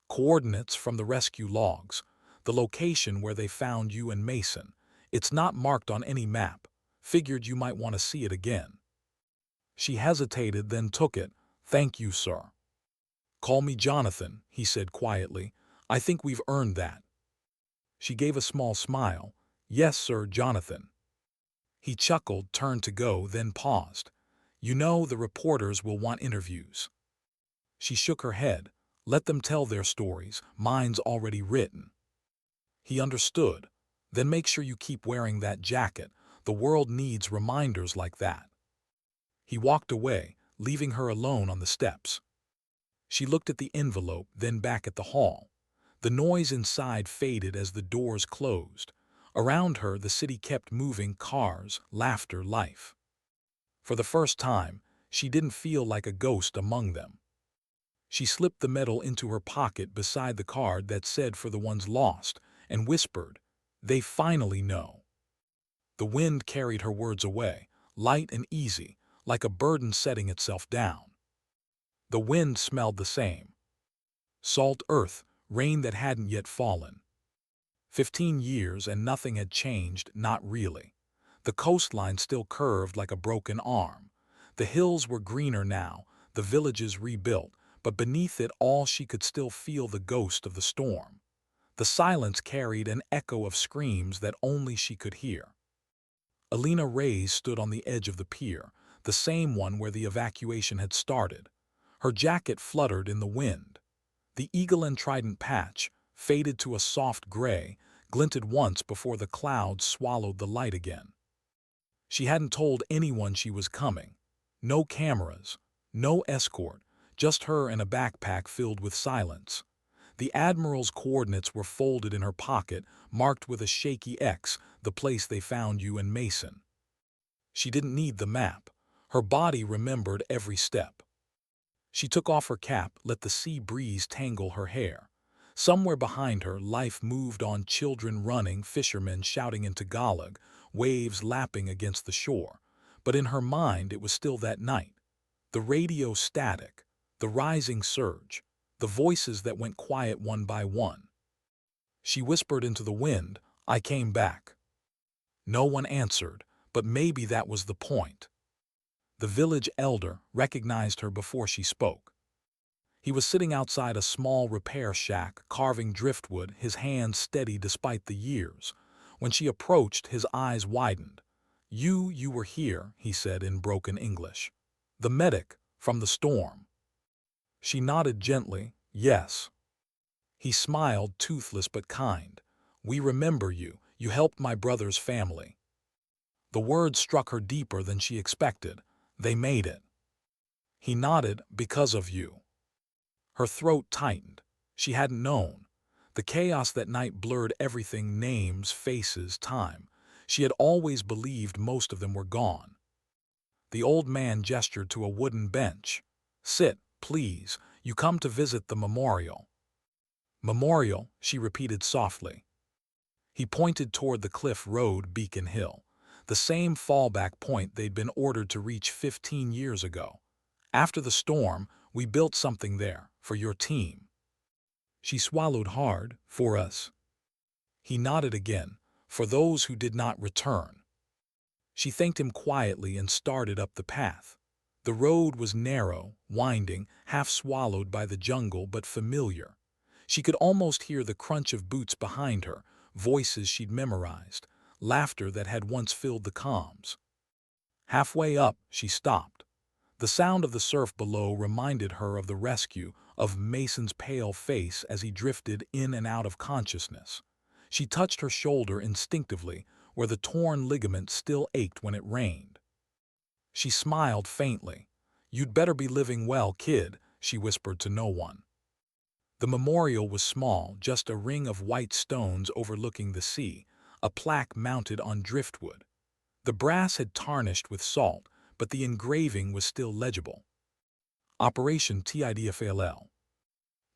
Speaker 1: "Coordinates from the rescue logs. The location where they found you and Mason. It's not marked on any map. Figured you might want to see it again." She hesitated, then took it. "Thank you, sir." "Call me Jonathan," he said quietly. "I think we've earned that." She gave a small smile. "Yes, sir, Jonathan." He chuckled, turned to go, then paused. "You know, the reporters will want interviews." She shook her head. "Let them tell their stories. Mine's already written." He understood. "Then make sure you keep wearing that jacket. The world needs reminders like that." He walked away, leaving her alone on the steps. She looked at the envelope, then back at the hall. The noise inside faded as the doors closed. Around her, the city kept moving, cars, laughter, life. For the first time, she didn't feel like a ghost among them. She slipped the medal into her pocket beside the card that said "For the ones lost," and whispered, "They finally know." The wind carried her words away, light and easy, like a burden setting itself down. The wind smelled the same. Salt earth, rain that hadn't yet fallen. 15 years and nothing had changed, not really. The coastline still curved like a broken arm. The hills were greener now, the villages rebuilt, but beneath it all she could still feel the ghost of the storm. The silence carried an echo of screams that only she could hear. Alina Reyes stood on the edge of the pier, the same one where the evacuation had started. Her jacket fluttered in the wind. The eagle and trident patch, faded to a soft gray, glinted once before the clouds swallowed the light again. She hadn't told anyone she was coming. No cameras, no escort, just her and a backpack filled with silence. The Admiral's coordinates were folded in her pocket, marked with a shaky X, the place they found you and Mason. She didn't need the map. Her body remembered every step. She took off her cap, let the sea breeze tangle her hair. Somewhere behind her, life moved on, children running, fishermen shouting in Tagalog, waves lapping against the shore. But in her mind, it was still that night. The radio static, the rising surge, the voices that went quiet one by one. She whispered into the wind, "I came back." No one answered, but maybe that was the point. The village elder recognized her before she spoke. He was sitting outside a small repair shack, carving driftwood, his hands steady despite the years. When she approached, his eyes widened. You were here," he said in broken English. "The medic from the storm." She nodded gently, "Yes." He smiled, toothless but kind. "We remember you. You helped my brother's family." The words struck her deeper than she expected. "They made it." He nodded, "Because of you." Her throat tightened. She hadn't known. The chaos that night blurred everything, names, faces, time. She had always believed most of them were gone. The old man gestured to a wooden bench. "Sit, please. You come to visit the memorial." "Memorial," she repeated softly. He pointed toward the cliff road, Beacon Hill, the same fallback point they'd been ordered to reach 15 years ago. "After the storm, we built something there, for your team." She swallowed hard. For us. He nodded again. For those who did not return. She thanked him quietly and started up the path. The road was narrow, winding, half swallowed by the jungle but familiar. She could almost hear the crunch of boots behind her, voices she'd memorized, laughter that had once filled the calms. Halfway up, she stopped. The sound of the surf below reminded her of the rescue, of Mason's pale face as he drifted in and out of consciousness. She touched her shoulder instinctively, where the torn ligament still ached when it rained. She smiled faintly. "You'd better be living well, kid," she whispered to no one. The memorial was small, just a ring of white stones overlooking the sea, a plaque mounted on driftwood. The brass had tarnished with salt, but the engraving was still legible. Operation TIDFLL.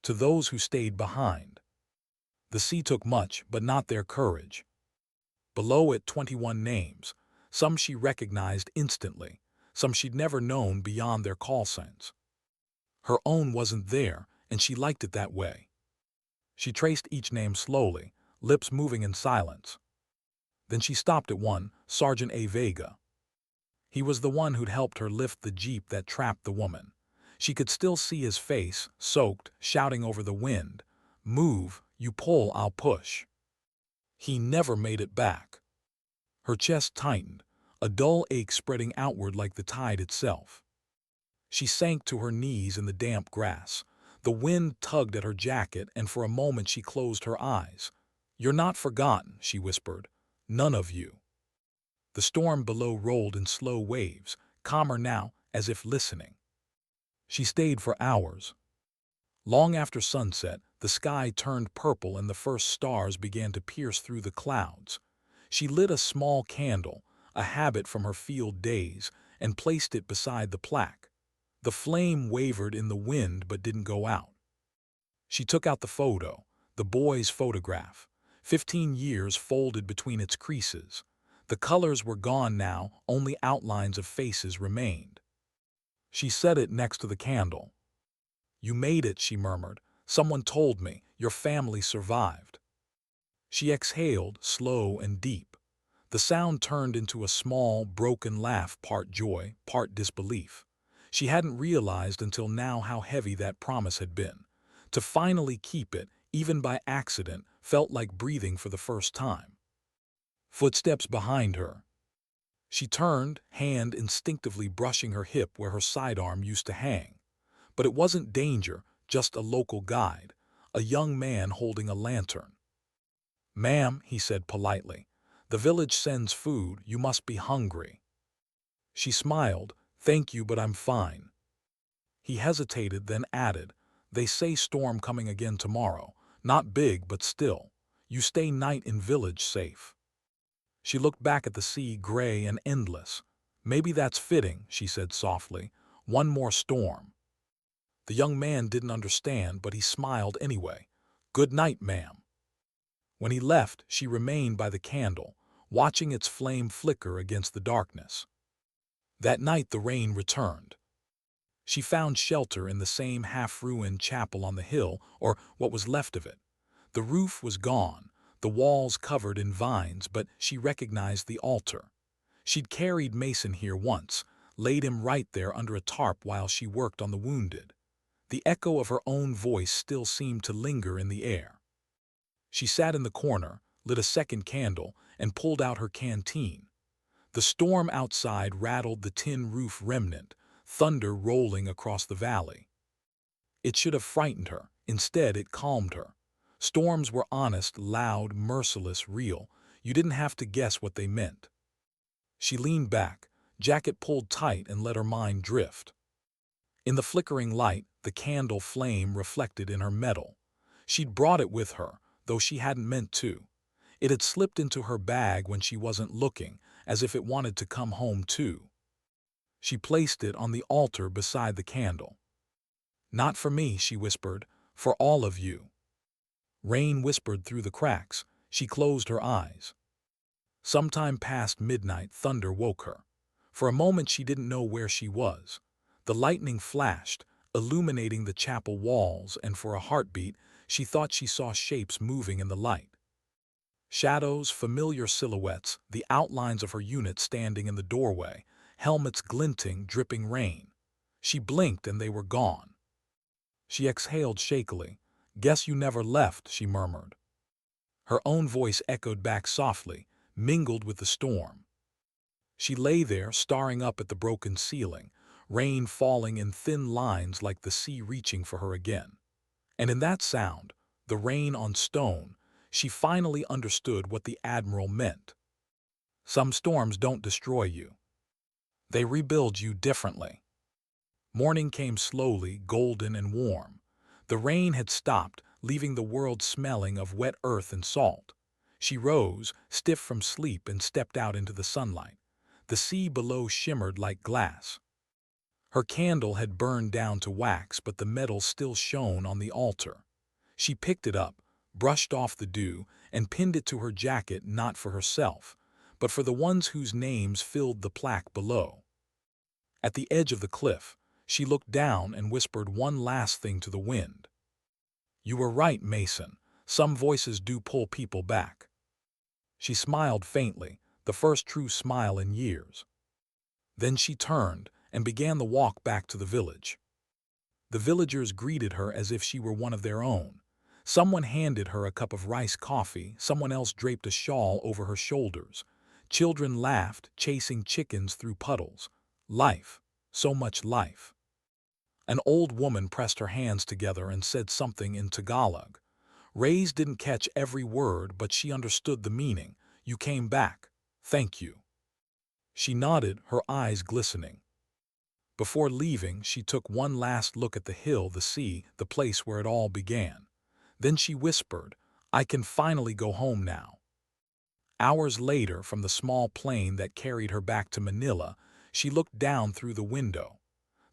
Speaker 1: To those who stayed behind. The sea took much, but not their courage. Below it 21 names, some she recognized instantly, some she'd never known beyond their call signs. Her own wasn't there, and she liked it that way. She traced each name slowly, lips moving in silence. Then she stopped at one, Sergeant A. Vega. He was the one who'd helped her lift the jeep that trapped the woman. She could still see his face, soaked, shouting over the wind, "Move, you pull, I'll push." He never made it back. Her chest tightened, a dull ache spreading outward like the tide itself. She sank to her knees in the damp grass. The wind tugged at her jacket, and for a moment she closed her eyes. "You're not forgotten," she whispered. "None of you." The storm below rolled in slow waves, calmer now, as if listening. She stayed for hours. Long after sunset, the sky turned purple and the first stars began to pierce through the clouds. She lit a small candle, a habit from her field days, and placed it beside the plaque. The flame wavered in the wind but didn't go out. She took out the photo, the boy's photograph, 15 years folded between its creases. The colors were gone now, only outlines of faces remained. She set it next to the candle. "You made it," she murmured. "Someone told me. Your family survived." She exhaled, slow and deep. The sound turned into a small, broken laugh, part joy, part disbelief. She hadn't realized until now how heavy that promise had been. To finally keep it, even by accident, felt like breathing for the first time. Footsteps behind her. She turned, hand instinctively brushing her hip where her sidearm used to hang. But it wasn't danger, just a local guide, a young man holding a lantern. "Ma'am," he said politely, "the village sends food, you must be hungry." She smiled, "Thank you, but I'm fine." He hesitated, then added, "They say storm coming again tomorrow. Not big, but still. You stay night in village safe." She looked back at the sea, gray and endless. "Maybe that's fitting," she said softly. "One more storm." The young man didn't understand, but he smiled anyway. "Good night, ma'am." When he left, she remained by the candle, watching its flame flicker against the darkness. That night the rain returned. She found shelter in the same half-ruined chapel on the hill, or what was left of it. The roof was gone, the walls covered in vines, but she recognized the altar. She'd carried Mason here once, laid him right there under a tarp while she worked on the wounded. The echo of her own voice still seemed to linger in the air. She sat in the corner, lit a second candle, and pulled out her canteen. The storm outside rattled the tin roof remnant, thunder rolling across the valley. It should have frightened her. Instead, it calmed her. Storms were honest, loud, merciless, real. You didn't have to guess what they meant. She leaned back, jacket pulled tight, and let her mind drift. In the flickering light, the candle flame reflected in her metal. She'd brought it with her, though she hadn't meant to. It had slipped into her bag when she wasn't looking, as if it wanted to come home too. She placed it on the altar beside the candle. "Not for me," she whispered, "for all of you." Rain whispered through the cracks. She closed her eyes. Sometime past midnight, thunder woke her. For a moment she didn't know where she was. The lightning flashed, illuminating the chapel walls, and for a heartbeat, She thought she saw shapes moving in the light. Shadows, familiar silhouettes, the outlines of her unit standing in the doorway, helmets glinting, dripping rain. She blinked and they were gone. She exhaled shakily. "Guess you never left," she murmured. Her own voice echoed back softly, mingled with the storm. She lay there, staring up at the broken ceiling, rain falling in thin lines like the sea reaching for her again. And in that sound, the rain on stone, she finally understood what the Admiral meant. Some storms don't destroy you. They rebuild you differently. Morning came slowly, golden and warm. The rain had stopped, leaving the world smelling of wet earth and salt. She rose, stiff from sleep, and stepped out into the sunlight. The sea below shimmered like glass. Her candle had burned down to wax, but the metal still shone on the altar. She picked it up, brushed off the dew, and pinned it to her jacket, not for herself, but for the ones whose names filled the plaque below. At the edge of the cliff, she looked down and whispered one last thing to the wind. "You were right, Mason. Some voices do pull people back." She smiled faintly, the first true smile in years. Then she turned and began the walk back to the village. The villagers greeted her as if she were one of their own. Someone handed her a cup of rice coffee, someone else draped a shawl over her shoulders. Children laughed, chasing chickens through puddles. Life, so much life. An old woman pressed her hands together and said something in Tagalog. Reyes didn't catch every word, but she understood the meaning. "You came back. Thank you." She nodded, her eyes glistening. Before leaving, she took one last look at the hill, the sea, the place where it all began. Then she whispered, "I can finally go home now." Hours later, from the small plane that carried her back to Manila, she looked down through the window.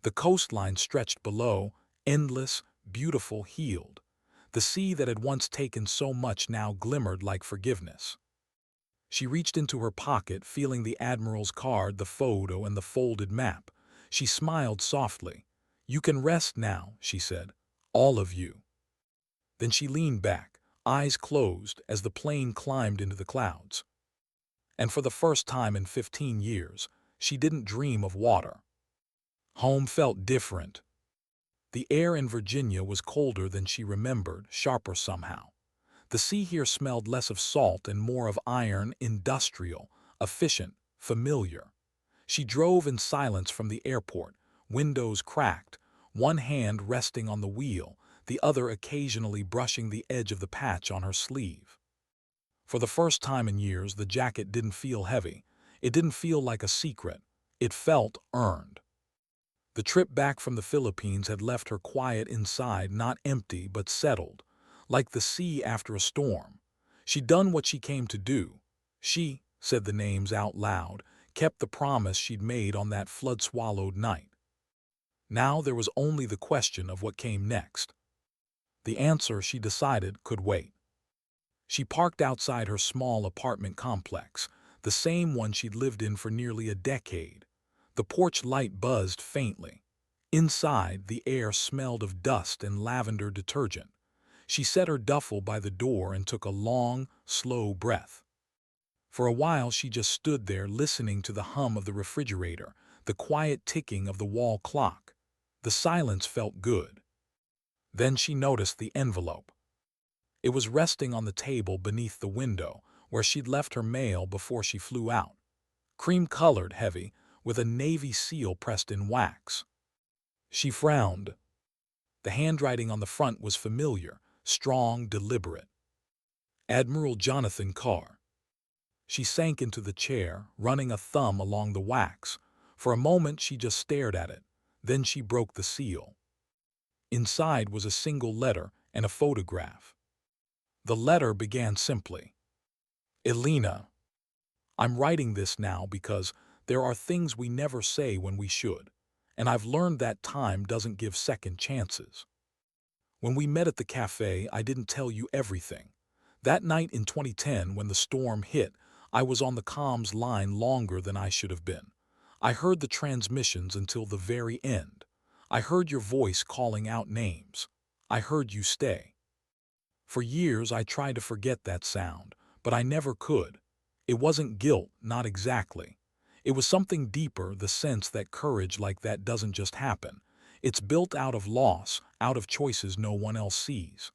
Speaker 1: The coastline stretched below, endless, beautiful, healed. The sea that had once taken so much now glimmered like forgiveness. She reached into her pocket, feeling the Admiral's card, the photo, and the folded map. She smiled softly. "You can rest now," she said. "All of you." Then she leaned back, eyes closed, as the plane climbed into the clouds. And for the first time in 15 years, she didn't dream of water. Home felt different. The air in Virginia was colder than she remembered, sharper somehow. The sea here smelled less of salt and more of iron, industrial, efficient, familiar. She drove in silence from the airport, windows cracked, one hand resting on the wheel, the other occasionally brushing the edge of the patch on her sleeve. For the first time in years, the jacket didn't feel heavy. It didn't feel like a secret. It felt earned. The trip back from the Philippines had left her quiet inside, not empty but settled, like the sea after a storm. She'd done what she came to do. She, said the names out loud, kept the promise she'd made on that flood-swallowed night. Now there was only the question of what came next. The answer, she decided, could wait. She parked outside her small apartment complex, the same one she'd lived in for nearly a decade. The porch light buzzed faintly. Inside, the air smelled of dust and lavender detergent. She set her duffel by the door and took a long, slow breath. For a while she just stood there, listening to the hum of the refrigerator, the quiet ticking of the wall clock. The silence felt good. Then she noticed the envelope. It was resting on the table beneath the window, where she'd left her mail before she flew out. Cream-colored, heavy, with a navy seal pressed in wax. She frowned. The handwriting on the front was familiar, strong, deliberate. Admiral Jonathan Carr. She sank into the chair, running a thumb along the wax. For a moment she just stared at it. Then she broke the seal. Inside was a single letter and a photograph. The letter began simply. "Elena, I'm writing this now because there are things we never say when we should, and I've learned that time doesn't give second chances. When we met at the cafe, I didn't tell you everything. That night in 2010, when the storm hit, I was on the comms line longer than I should have been. I heard the transmissions until the very end. I heard your voice calling out names. I heard you stay. For years I tried to forget that sound, but I never could. It wasn't guilt, not exactly. It was something deeper, the sense that courage like that doesn't just happen. It's built out of loss, out of choices no one else sees.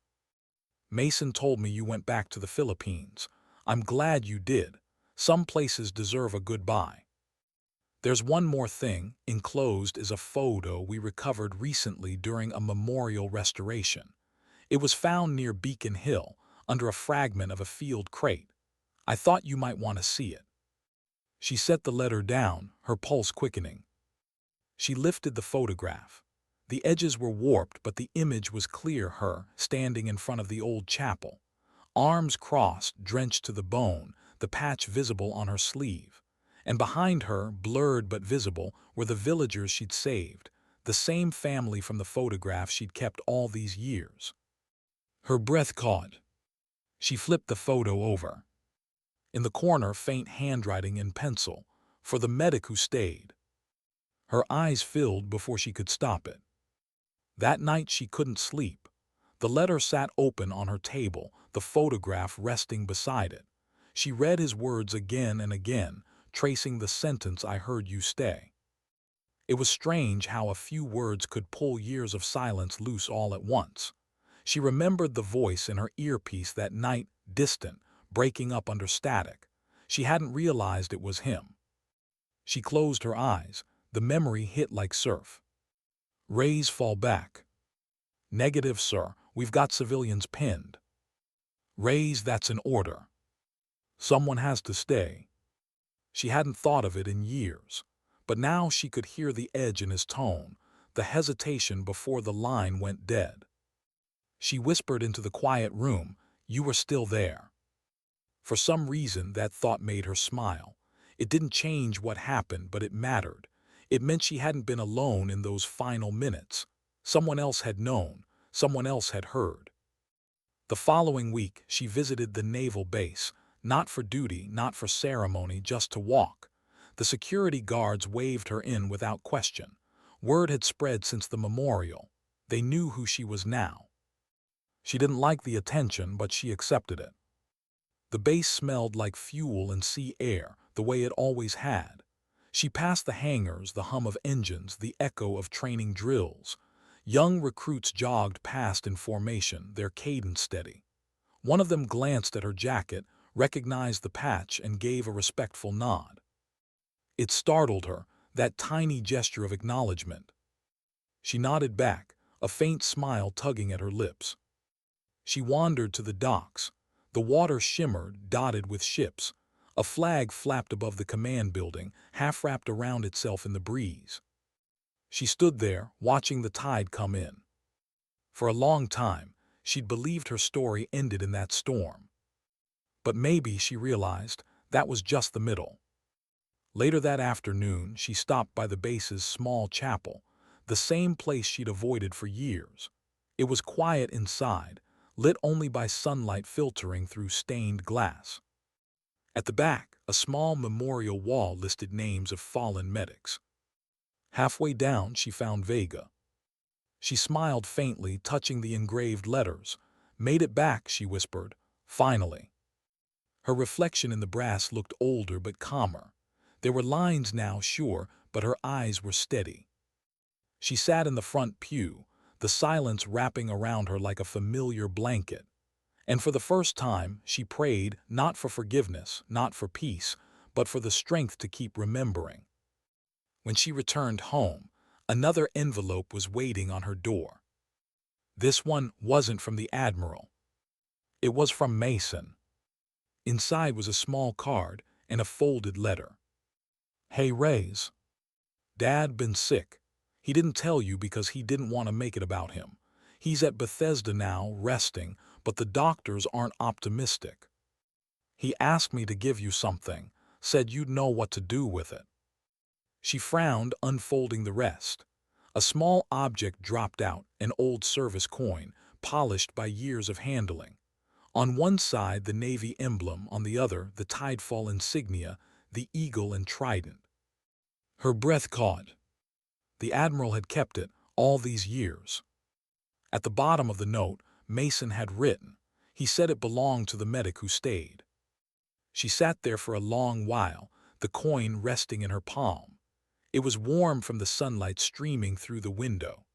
Speaker 1: Mason told me you went back to the Philippines. I'm glad you did. Some places deserve a goodbye. There's one more thing. Enclosed is a photo we recovered recently during a memorial restoration. It was found near Beacon Hill, under a fragment of a field crate. I thought you might want to see it. She set the letter down, her pulse quickening. She lifted the photograph. The edges were warped, but the image was clear, her standing in front of the old chapel. Arms crossed, drenched to the bone, the patch visible on her sleeve. And behind her, blurred but visible, were the villagers she'd saved, the same family from the photograph she'd kept all these years. Her breath caught. She flipped the photo over. In the corner, faint handwriting in pencil, "For the medic who stayed." Her eyes filled before she could stop it. That night she couldn't sleep. The letter sat open on her table, the photograph resting beside it. She read his words again and again, tracing the sentence, "I heard you stay." It was strange how a few words could pull years of silence loose all at once. She remembered the voice in her earpiece that night, distant, breaking up under static. She hadn't realized it was him. She closed her eyes. The memory hit like surf. "Rays fall back." "Negative, sir. We've got civilians pinned." "Rays, that's an order. Someone has to stay." She hadn't thought of it in years, but now she could hear the edge in his tone, the hesitation before the line went dead. She whispered into the quiet room, "You were still there." For some reason, that thought made her smile. It didn't change what happened, but it mattered. It meant she hadn't been alone in those final minutes. Someone else had known. Someone else had heard. The following week, she visited the naval base, not for duty, not for ceremony, just to walk. The security guards waved her in without question. Word had spread since the memorial. They knew who she was now. She didn't like the attention, but she accepted it. The base smelled like fuel and sea air, the way it always had. She passed the hangars, the hum of engines, the echo of training drills. Young recruits jogged past in formation, their cadence steady. One of them glanced at her jacket, recognized the patch, and gave a respectful nod. It startled her, that tiny gesture of acknowledgement. She nodded back, a faint smile tugging at her lips. She wandered to the docks. The water shimmered, dotted with ships. A flag flapped above the command building, half wrapped around itself in the breeze. She stood there, watching the tide come in. For a long time, she'd believed her story ended in that storm. But maybe, she realized, that was just the middle. Later that afternoon, she stopped by the base's small chapel, the same place she'd avoided for years. It was quiet inside, lit only by sunlight filtering through stained glass. At the back, a small memorial wall listed names of fallen medics. Halfway down, she found Vega. She smiled faintly, touching the engraved letters. "Made it back," she whispered. "Finally." Her reflection in the brass looked older but calmer. There were lines now, sure, but her eyes were steady. She sat in the front pew, the silence wrapping around her like a familiar blanket. And for the first time, she prayed, not for forgiveness, not for peace, but for the strength to keep remembering. When she returned home, another envelope was waiting on her door. This one wasn't from the Admiral. It was from Mason. Inside was a small card and a folded letter. "Hey, Rays. Dad been sick. He didn't tell you because he didn't want to make it about him. He's at Bethesda now, resting, but the doctors aren't optimistic. He asked me to give you something, said you'd know what to do with it." She frowned, unfolding the rest. A small object dropped out, an old service coin, polished by years of handling. On one side, the Navy emblem, on the other, the Tidefall insignia, the eagle and trident. Her breath caught. The Admiral had kept it all these years. At the bottom of the note, Mason had written, He said it belonged to the medic who stayed. She sat there for a long while, the coin resting in her palm. It was warm from the sunlight streaming through the window.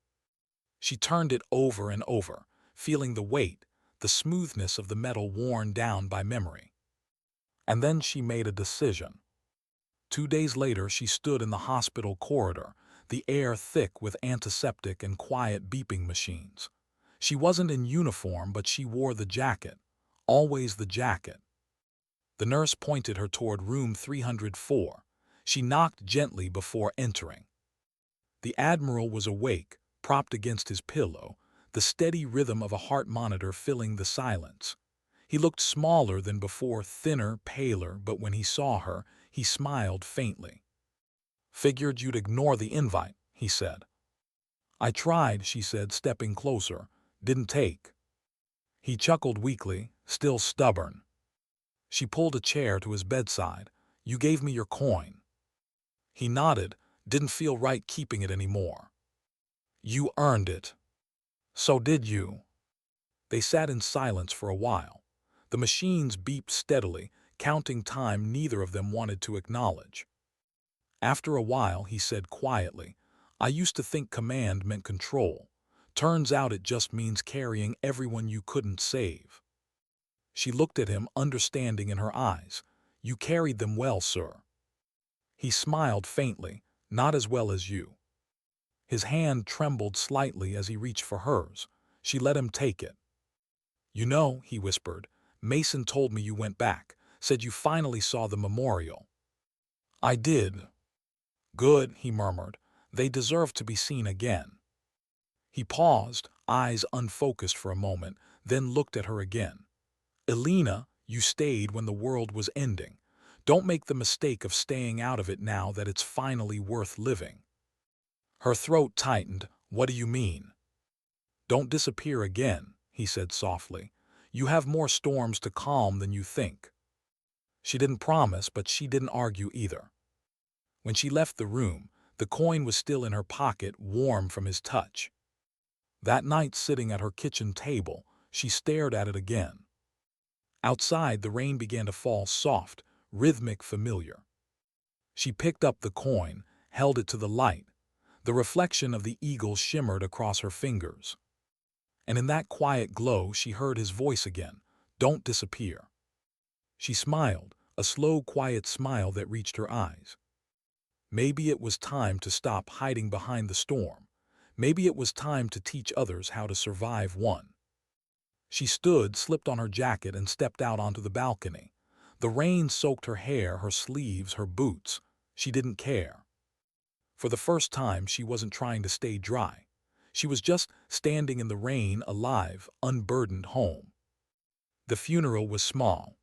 Speaker 1: She turned it over and over, feeling the weight, the smoothness of the metal worn down by memory. And then she made a decision. 2 days later, she stood in the hospital corridor, the air thick with antiseptic and quiet beeping machines. She wasn't in uniform, but she wore the jacket, always the jacket. The nurse pointed her toward room 304. She knocked gently before entering. The Admiral was awake, propped against his pillow, the steady rhythm of a heart monitor filling the silence. He looked smaller than before, thinner, paler, but when he saw her, he smiled faintly. "Figured you'd ignore the invite," he said. "I tried," she said, stepping closer. "Didn't take." He chuckled weakly, still stubborn. She pulled a chair to his bedside. "You gave me your coin." He nodded, didn't feel right keeping it anymore. "You earned it." "So did you." They sat in silence for a while. The machines beeped steadily, counting time neither of them wanted to acknowledge. After a while, he said quietly, "I used to think command meant control. Turns out it just means carrying everyone you couldn't save." She looked at him, understanding in her eyes. "You carried them well, sir." He smiled faintly. "Not as well as you." His hand trembled slightly as he reached for hers. She let him take it. "You know," he whispered, "Mason told me you went back, said you finally saw the memorial." "I did." "Good," he murmured. "They deserve to be seen again." He paused, eyes unfocused for a moment, then looked at her again. "Elena, you stayed when the world was ending. Don't make the mistake of staying out of it now that it's finally worth living." Her throat tightened. "What do you mean?" "Don't disappear again," he said softly. "You have more storms to calm than you think." She didn't promise, but she didn't argue either. When she left the room, the coin was still in her pocket, warm from his touch. That night, sitting at her kitchen table, she stared at it again. Outside, the rain began to fall, soft, rhythmic, familiar. She picked up the coin, held it to the light. The reflection of the eagle shimmered across her fingers. And in that quiet glow, she heard his voice again. "Don't disappear." She smiled, a slow, quiet smile that reached her eyes. Maybe it was time to stop hiding behind the storm. Maybe it was time to teach others how to survive one. She stood, slipped on her jacket, and stepped out onto the balcony. The rain soaked her hair, her sleeves, her boots. She didn't care. For the first time, she wasn't trying to stay dry. She was just standing in the rain, alive, unburdened, home. The funeral was small.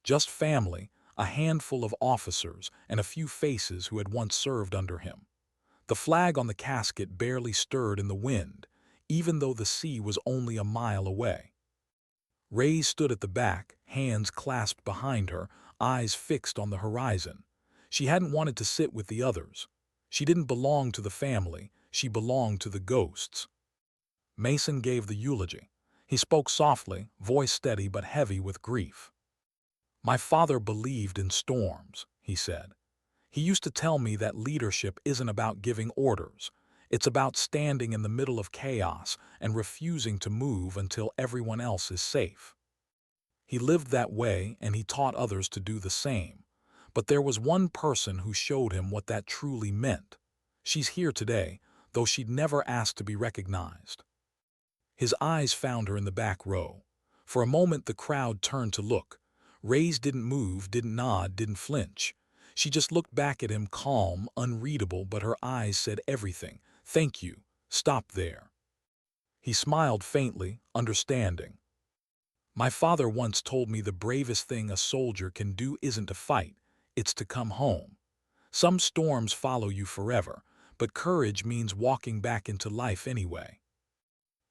Speaker 1: Just family, a handful of officers, and a few faces who had once served under him. The flag on the casket barely stirred in the wind, even though the sea was only a mile away. Ray stood at the back, hands clasped behind her, eyes fixed on the horizon. She hadn't wanted to sit with the others. She didn't belong to the family, she belonged to the ghosts. Mason gave the eulogy. He spoke softly, voice steady but heavy with grief. "My father believed in storms," he said. "He used to tell me that leadership isn't about giving orders. It's about standing in the middle of chaos and refusing to move until everyone else is safe." He lived that way, and he taught others to do the same. But there was one person who showed him what that truly meant. She's here today, though she'd never asked to be recognized. His eyes found her in the back row. For a moment the crowd turned to look. Ray's didn't move, didn't nod, didn't flinch. She just looked back at him, calm, unreadable, but her eyes said everything. "Thank you. Stop there." He smiled faintly, understanding. "My father once told me the bravest thing a soldier can do isn't to fight, it's to come home. Some storms follow you forever, but courage means walking back into life anyway."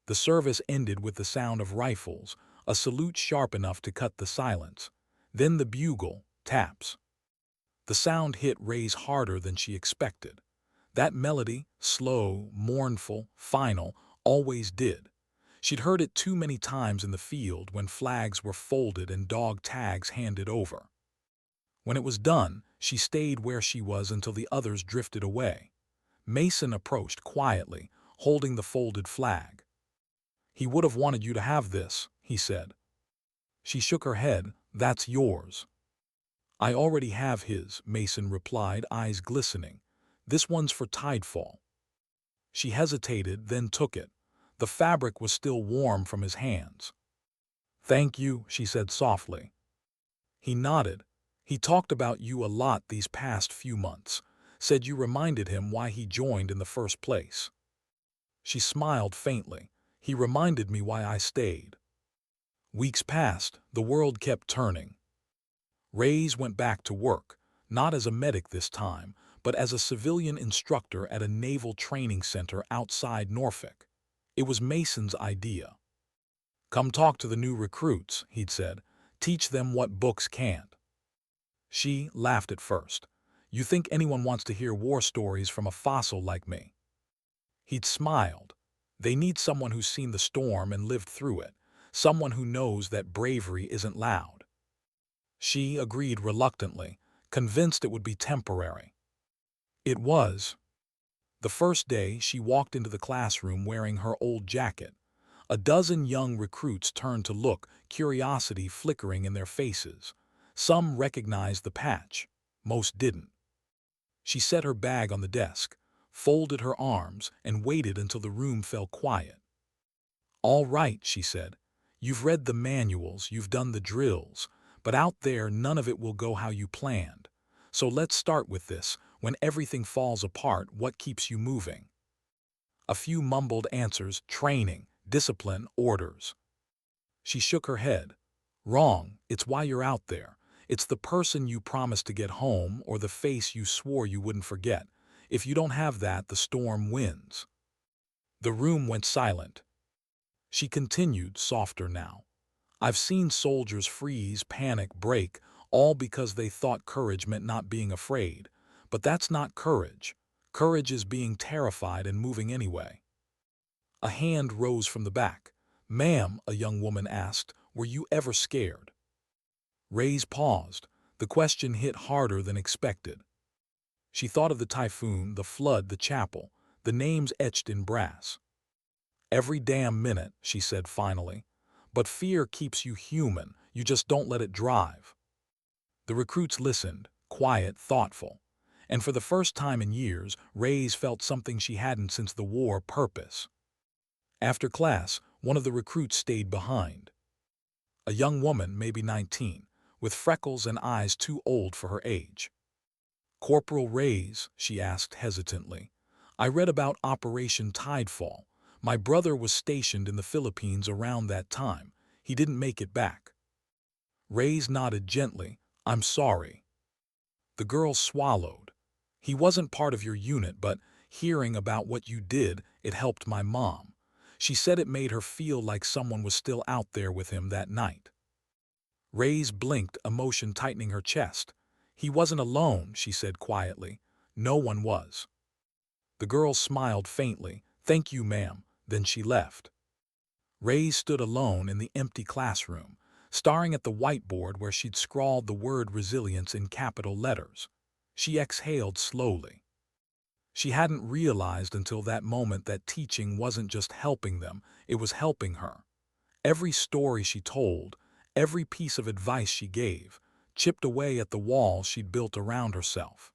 Speaker 1: The service ended with the sound of rifles, a salute sharp enough to cut the silence. Then the bugle, taps. The sound hit Ray's harder than she expected. That melody, slow, mournful, final, always did. She'd heard it too many times in the field when flags were folded and dog tags handed over. When it was done, she stayed where she was until the others drifted away. Mason approached quietly, holding the folded flag. "He would have wanted you to have this," he said. She shook her head. "That's yours." "I already have his," Mason replied, eyes glistening. "This one's for Tidefall." She hesitated, then took it. The fabric was still warm from his hands. "Thank you," she said softly. He nodded. "He talked about you a lot these past few months. Said you reminded him why he joined in the first place." She smiled faintly. "He reminded me why I stayed." Weeks passed. The world kept turning. Reyes went back to work, not as a medic this time, but as a civilian instructor at a naval training center outside Norfolk. It was Mason's idea. "Come talk to the new recruits," he'd said. "Teach them what books can't." She laughed at first. "You think anyone wants to hear war stories from a fossil like me?" He'd smiled. "They need someone who's seen the storm and lived through it, someone who knows that bravery isn't loud." She agreed reluctantly, convinced it would be temporary. It was. The first day, she walked into the classroom wearing her old jacket. A dozen young recruits turned to look, curiosity flickering in their faces. Some recognized the patch. Most didn't. She set her bag on the desk, folded her arms, and waited until the room fell quiet. "All right," she said. "You've read the manuals, you've done the drills, but out there none of it will go how you planned. So let's start with this. When everything falls apart, what keeps you moving?" A few mumbled answers: training, discipline, orders. She shook her head. "Wrong. It's why you're out there. It's the person you promised to get home or the face you swore you wouldn't forget. If you don't have that, the storm wins." The room went silent. She continued, softer now. "I've seen soldiers freeze, panic, break, all because they thought courage meant not being afraid. But that's not courage. Courage is being terrified and moving anyway." A hand rose from the back. "Ma'am," a young woman asked, "were you ever scared?" Reyes paused. The question hit harder than expected. She thought of the typhoon, the flood, the chapel, the names etched in brass. "Every damn minute," she said finally. "But fear keeps you human. You just don't let it drive." The recruits listened, quiet, thoughtful. And for the first time in years, Reyes felt something she hadn't since the war: purpose. After class, one of the recruits stayed behind. A young woman, maybe 19, with freckles and eyes too old for her age. "Corporal Reyes," she asked hesitantly. "I read about Operation Tidefall. My brother was stationed in the Philippines around that time. He didn't make it back." Reyes nodded gently. "I'm sorry." The girl swallowed. "He wasn't part of your unit, but hearing about what you did, it helped my mom. She said it made her feel like someone was still out there with him that night." Reyes blinked, emotion tightening her chest. "He wasn't alone," she said quietly. "No one was." The girl smiled faintly. "Thank you, ma'am." Then she left. Reyes stood alone in the empty classroom, staring at the whiteboard where she'd scrawled the word resilience in capital letters. She exhaled slowly. She hadn't realized until that moment that teaching wasn't just helping them, it was helping her. Every story she told, every piece of advice she gave, chipped away at the wall she'd built around herself.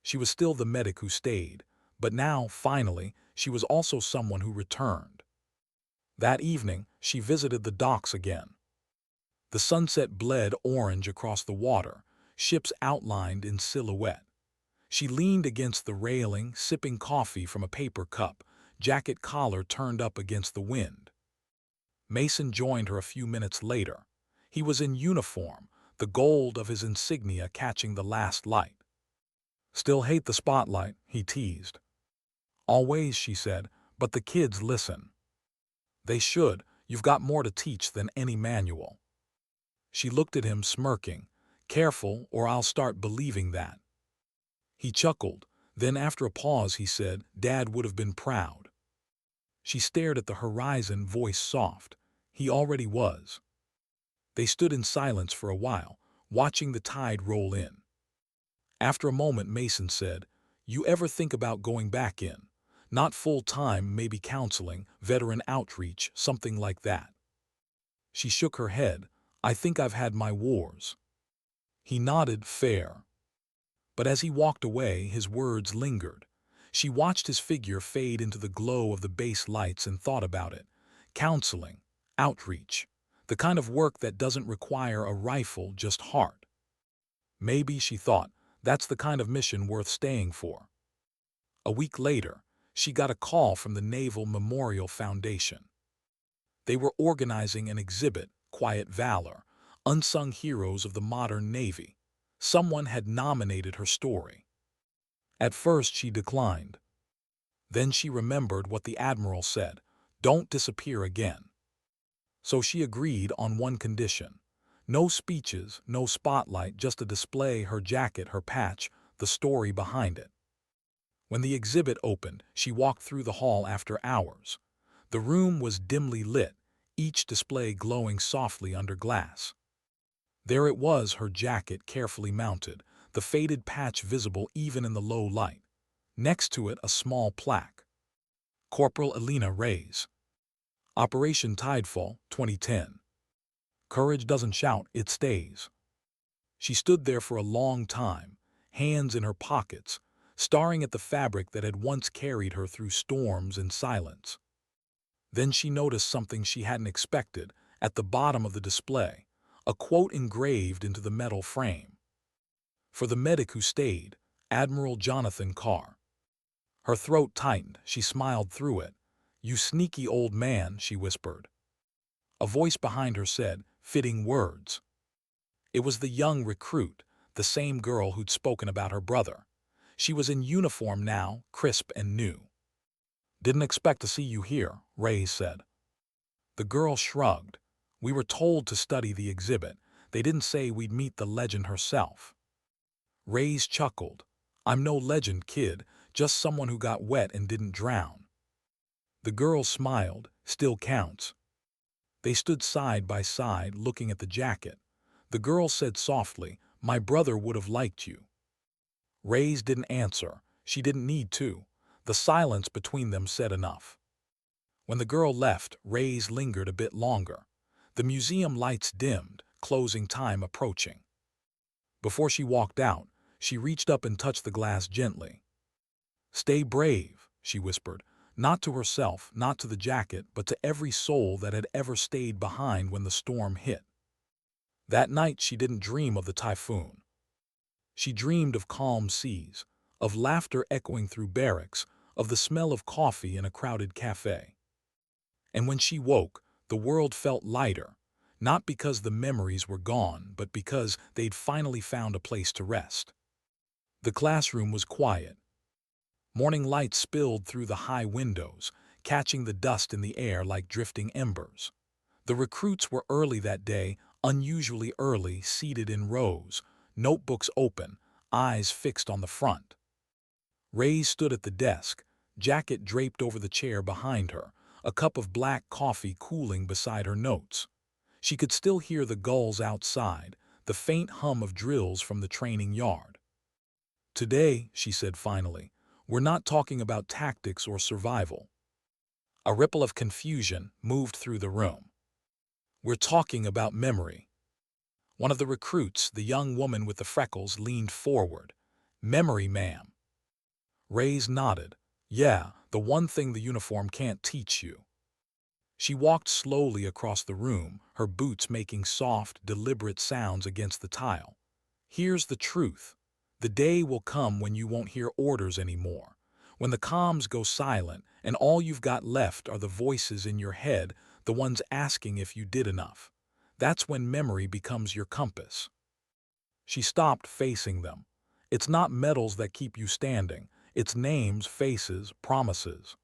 Speaker 1: She was still the medic who stayed, but now, finally, she was also someone who returned. That evening, she visited the docks again. The sunset bled orange across the water, ships outlined in silhouette. She leaned against the railing, sipping coffee from a paper cup, jacket collar turned up against the wind. Mason joined her a few minutes later. He was in uniform, the gold of his insignia catching the last light. "Still hate the spotlight," he teased. "Always," she said, "but the kids listen." "They should. You've got more to teach than any manual." She looked at him, smirking. "Careful, or I'll start believing that." He chuckled. Then after a pause he said, "Dad would have been proud." She stared at the horizon, voice soft. He already was. They stood in silence for a while, watching the tide roll in. After a moment, Mason said, "You ever think about going back in? Not full-time, maybe counseling, veteran outreach, something like that." She shook her head. "I think I've had my wars." He nodded, fair. But as he walked away, his words lingered. She watched his figure fade into the glow of the base lights and thought about it. Counseling, outreach, the kind of work that doesn't require a rifle, just heart. Maybe, she thought, that's the kind of mission worth staying for. A week later, she got a call from the Naval Memorial Foundation. They were organizing an exhibit, Quiet Valor, Unsung Heroes of the Modern Navy. Someone had nominated her story. At first she declined. Then she remembered what the Admiral said, "Don't disappear again." So she agreed on one condition. No speeches, no spotlight, just a display, her jacket, her patch, the story behind it. When the exhibit opened, she walked through the hall after hours. The room was dimly lit, each display glowing softly under glass. There it was, her jacket carefully mounted, the faded patch visible even in the low light. Next to it, a small plaque. Corporal Elena Reyes. Operation Tidefall, 2010. Courage doesn't shout, it stays. She stood there for a long time, hands in her pockets, staring at the fabric that had once carried her through storms and silence. Then she noticed something she hadn't expected at the bottom of the display, a quote engraved into the metal frame. "For the medic who stayed, Admiral Jonathan Carr." Her throat tightened, she smiled through it. "You sneaky old man," she whispered. A voice behind her said, "Fitting words." It was the young recruit, the same girl who'd spoken about her brother. She was in uniform now, crisp and new. "Didn't expect to see you here," Ray said. The girl shrugged. "We were told to study the exhibit. They didn't say we'd meet the legend herself." Ray's chuckled. "I'm no legend, kid, just someone who got wet and didn't drown." The girl smiled. "Still counts." They stood side by side, looking at the jacket. The girl said softly, "My brother would have liked you." Ray's didn't answer. She didn't need to. The silence between them said enough. When the girl left, Ray's lingered a bit longer. The museum lights dimmed, closing time approaching. Before she walked out, she reached up and touched the glass gently. "Stay brave," she whispered, not to herself, not to the jacket, but to every soul that had ever stayed behind when the storm hit. That night she didn't dream of the typhoon. She dreamed of calm seas, of laughter echoing through barracks, of the smell of coffee in a crowded cafe. And when she woke, the world felt lighter, not because the memories were gone, but because they'd finally found a place to rest. The classroom was quiet. Morning light spilled through the high windows, catching the dust in the air like drifting embers. The recruits were early that day, unusually early, seated in rows, notebooks open, eyes fixed on the front. Ray stood at the desk, jacket draped over the chair behind her, a cup of black coffee cooling beside her notes. She could still hear the gulls outside, the faint hum of drills from the training yard. "Today," she said finally, "we're not talking about tactics or survival." A ripple of confusion moved through the room. "We're talking about memory." One of the recruits, the young woman with the freckles, leaned forward. "Memory, ma'am." Ray's nodded. "Yeah, the one thing the uniform can't teach you." She walked slowly across the room, her boots making soft, deliberate sounds against the tile. "Here's the truth. The day will come when you won't hear orders anymore, when the comms go silent and all you've got left are the voices in your head, the ones asking if you did enough. That's when memory becomes your compass." She stopped, facing them. "It's not medals that keep you standing. It's names, faces, promises."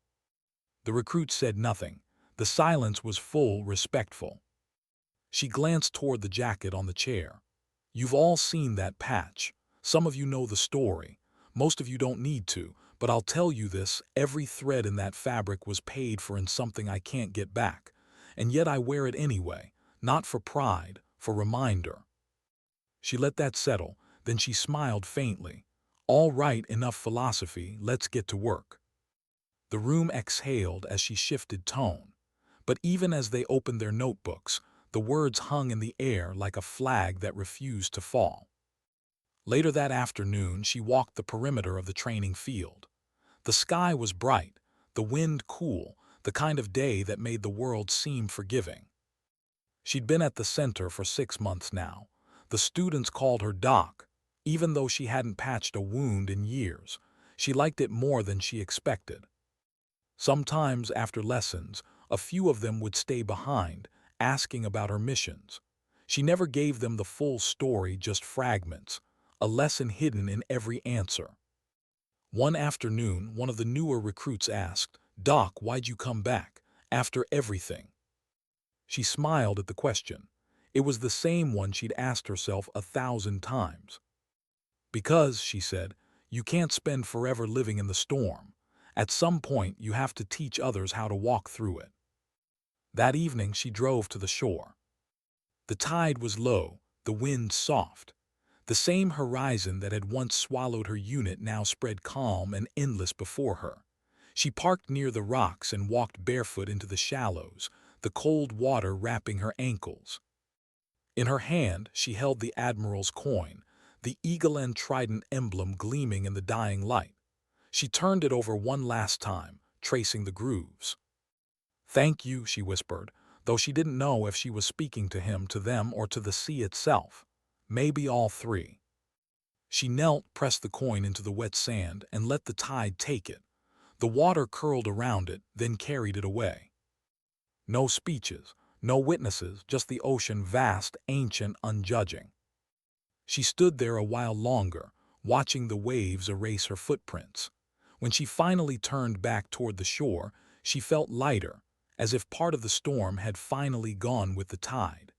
Speaker 1: The recruit said nothing. The silence was full, respectful. She glanced toward the jacket on the chair. "You've all seen that patch. Some of you know the story. Most of you don't need to, But I'll tell you this, every thread in that fabric was paid for in something I can't get back. And yet I wear it anyway, not for pride, for reminder." She let that settle, then she smiled faintly. "All right, enough philosophy, let's get to work." The room exhaled as she shifted tone. But even as they opened their notebooks, the words hung in the air like a flag that refused to fall. Later that afternoon, she walked the perimeter of the training field. The sky was bright, the wind cool, the kind of day that made the world seem forgiving. She'd been at the center for 6 months now. The students called her Doc, even though she hadn't patched a wound in years. She liked it more than she expected. Sometimes after lessons, a few of them would stay behind, asking about her missions. She never gave them the full story, just fragments, a lesson hidden in every answer. One afternoon, one of the newer recruits asked, "Doc, why'd you come back, after everything?" She smiled at the question. It was the same one she'd asked herself 1,000 times. "Because," she said, "you can't spend forever living in the storm. At some point, you have to teach others how to walk through it." That evening, she drove to the shore. The tide was low, the wind soft. The same horizon that had once swallowed her unit now spread calm and endless before her. She parked near the rocks and walked barefoot into the shallows, the cold water wrapping her ankles. In her hand, she held the Admiral's coin, the eagle and trident emblem gleaming in the dying light. She turned it over one last time, tracing the grooves. "Thank you," she whispered, though she didn't know if she was speaking to him, to them, or to the sea itself. Maybe all three. She knelt, pressed the coin into the wet sand, and let the tide take it. The water curled around it, then carried it away. No speeches, no witnesses, just the ocean, vast, ancient, unjudging. She stood there a while longer, watching the waves erase her footprints. When she finally turned back toward the shore, she felt lighter, as if part of the storm had finally gone with the tide.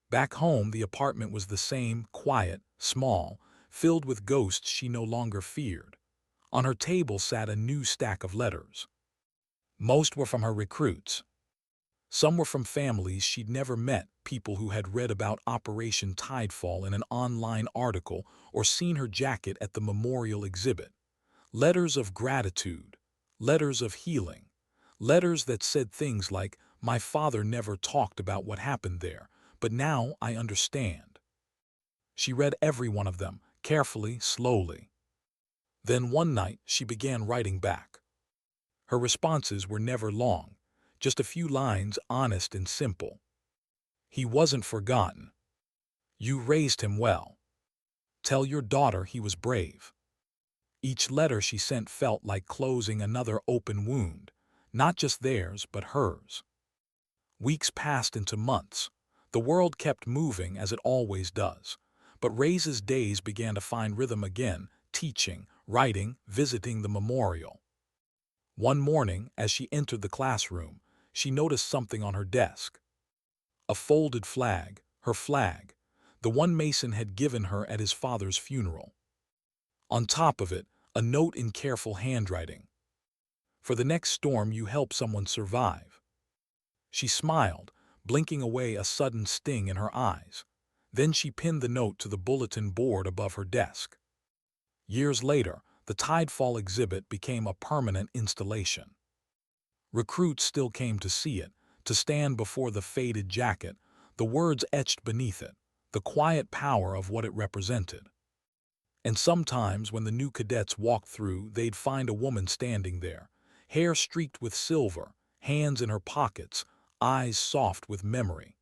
Speaker 1: Back home, the apartment was the same, quiet, small, filled with ghosts she no longer feared. On her table sat a new stack of letters. Most were from her recruits. Some were from families she'd never met, people who had read about Operation Tidefall in an online article or seen her jacket at the memorial exhibit. Letters of gratitude, letters of healing, letters that said things like, "My father never talked about what happened there, but now I understand." She read every one of them, carefully, slowly. Then one night she began writing back. Her responses were never long, just a few lines, honest and simple. "He wasn't forgotten. You raised him well. Tell your daughter he was brave." Each letter she sent felt like closing another open wound, not just theirs, but hers. Weeks passed into months. The world kept moving as it always does. But Ray's days began to find rhythm again, teaching, writing, visiting the memorial. One morning, as she entered the classroom, she noticed something on her desk. A folded flag, her flag, the one Mason had given her at his father's funeral. On top of it, a note in careful handwriting. "For the next storm, you help someone survive." She smiled, blinking away a sudden sting in her eyes. Then she pinned the note to the bulletin board above her desk. Years later, the Tidefall exhibit became a permanent installation. Recruits still came to see it, to stand before the faded jacket, the words etched beneath it, the quiet power of what it represented. And sometimes when the new cadets walked through, they'd find a woman standing there, hair streaked with silver, hands in her pockets, eyes soft with memory.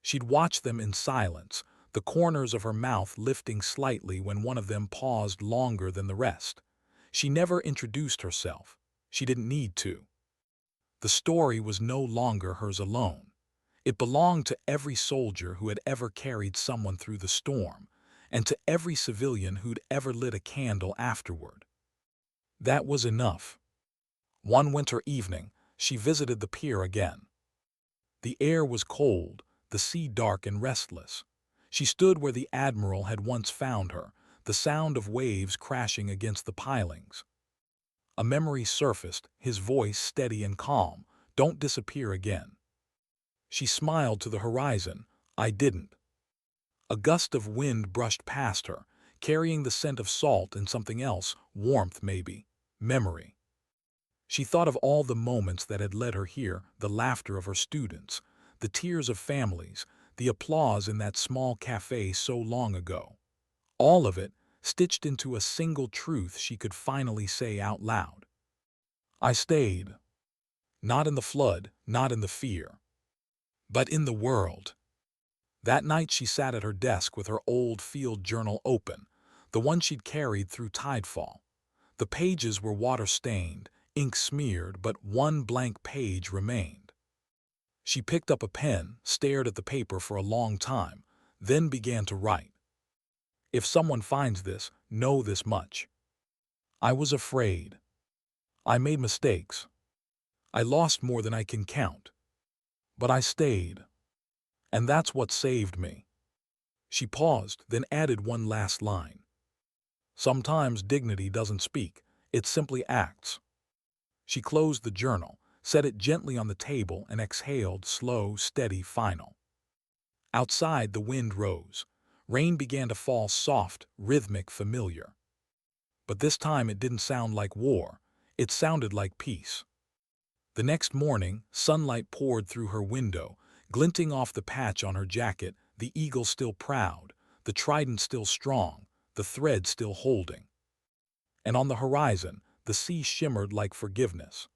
Speaker 1: She'd watch them in silence, the corners of her mouth lifting slightly when one of them paused longer than the rest. She never introduced herself. She didn't need to. The story was no longer hers alone. It belonged to every soldier who had ever carried someone through the storm, and to every civilian who'd ever lit a candle afterward. That was enough. One winter evening, she visited the pier again. The air was cold, the sea dark and restless. She stood where the Admiral had once found her, the sound of waves crashing against the pilings. A memory surfaced, his voice steady and calm. "Don't disappear again." She smiled to the horizon. I didn't. A gust of wind brushed past her, carrying the scent of salt and something else, warmth maybe, memory. She thought of all the moments that had led her here, the laughter of her students, the tears of families, the applause in that small cafe so long ago. All of it stitched into a single truth she could finally say out loud. I stayed. Not in the flood, not in the fear, but in the world. That night she sat at her desk with her old field journal open, the one she'd carried through tidefall. The pages were water-stained, ink-smeared, but one blank page remained. She picked up a pen, stared at the paper for a long time, then began to write. If someone finds this, know this much. I was afraid. I made mistakes. I lost more than I can count. But I stayed. And that's what saved me. She paused, then added one last line. Sometimes dignity doesn't speak, it simply acts. She closed the journal, set it gently on the table, and exhaled, slow, steady, final. Outside, the wind rose. Rain began to fall, soft, rhythmic, familiar. But this time it didn't sound like war, it sounded like peace. The next morning, sunlight poured through her window, glinting off the patch on her jacket, the eagle still proud, the trident still strong, the thread still holding. And on the horizon, the sea shimmered like forgiveness.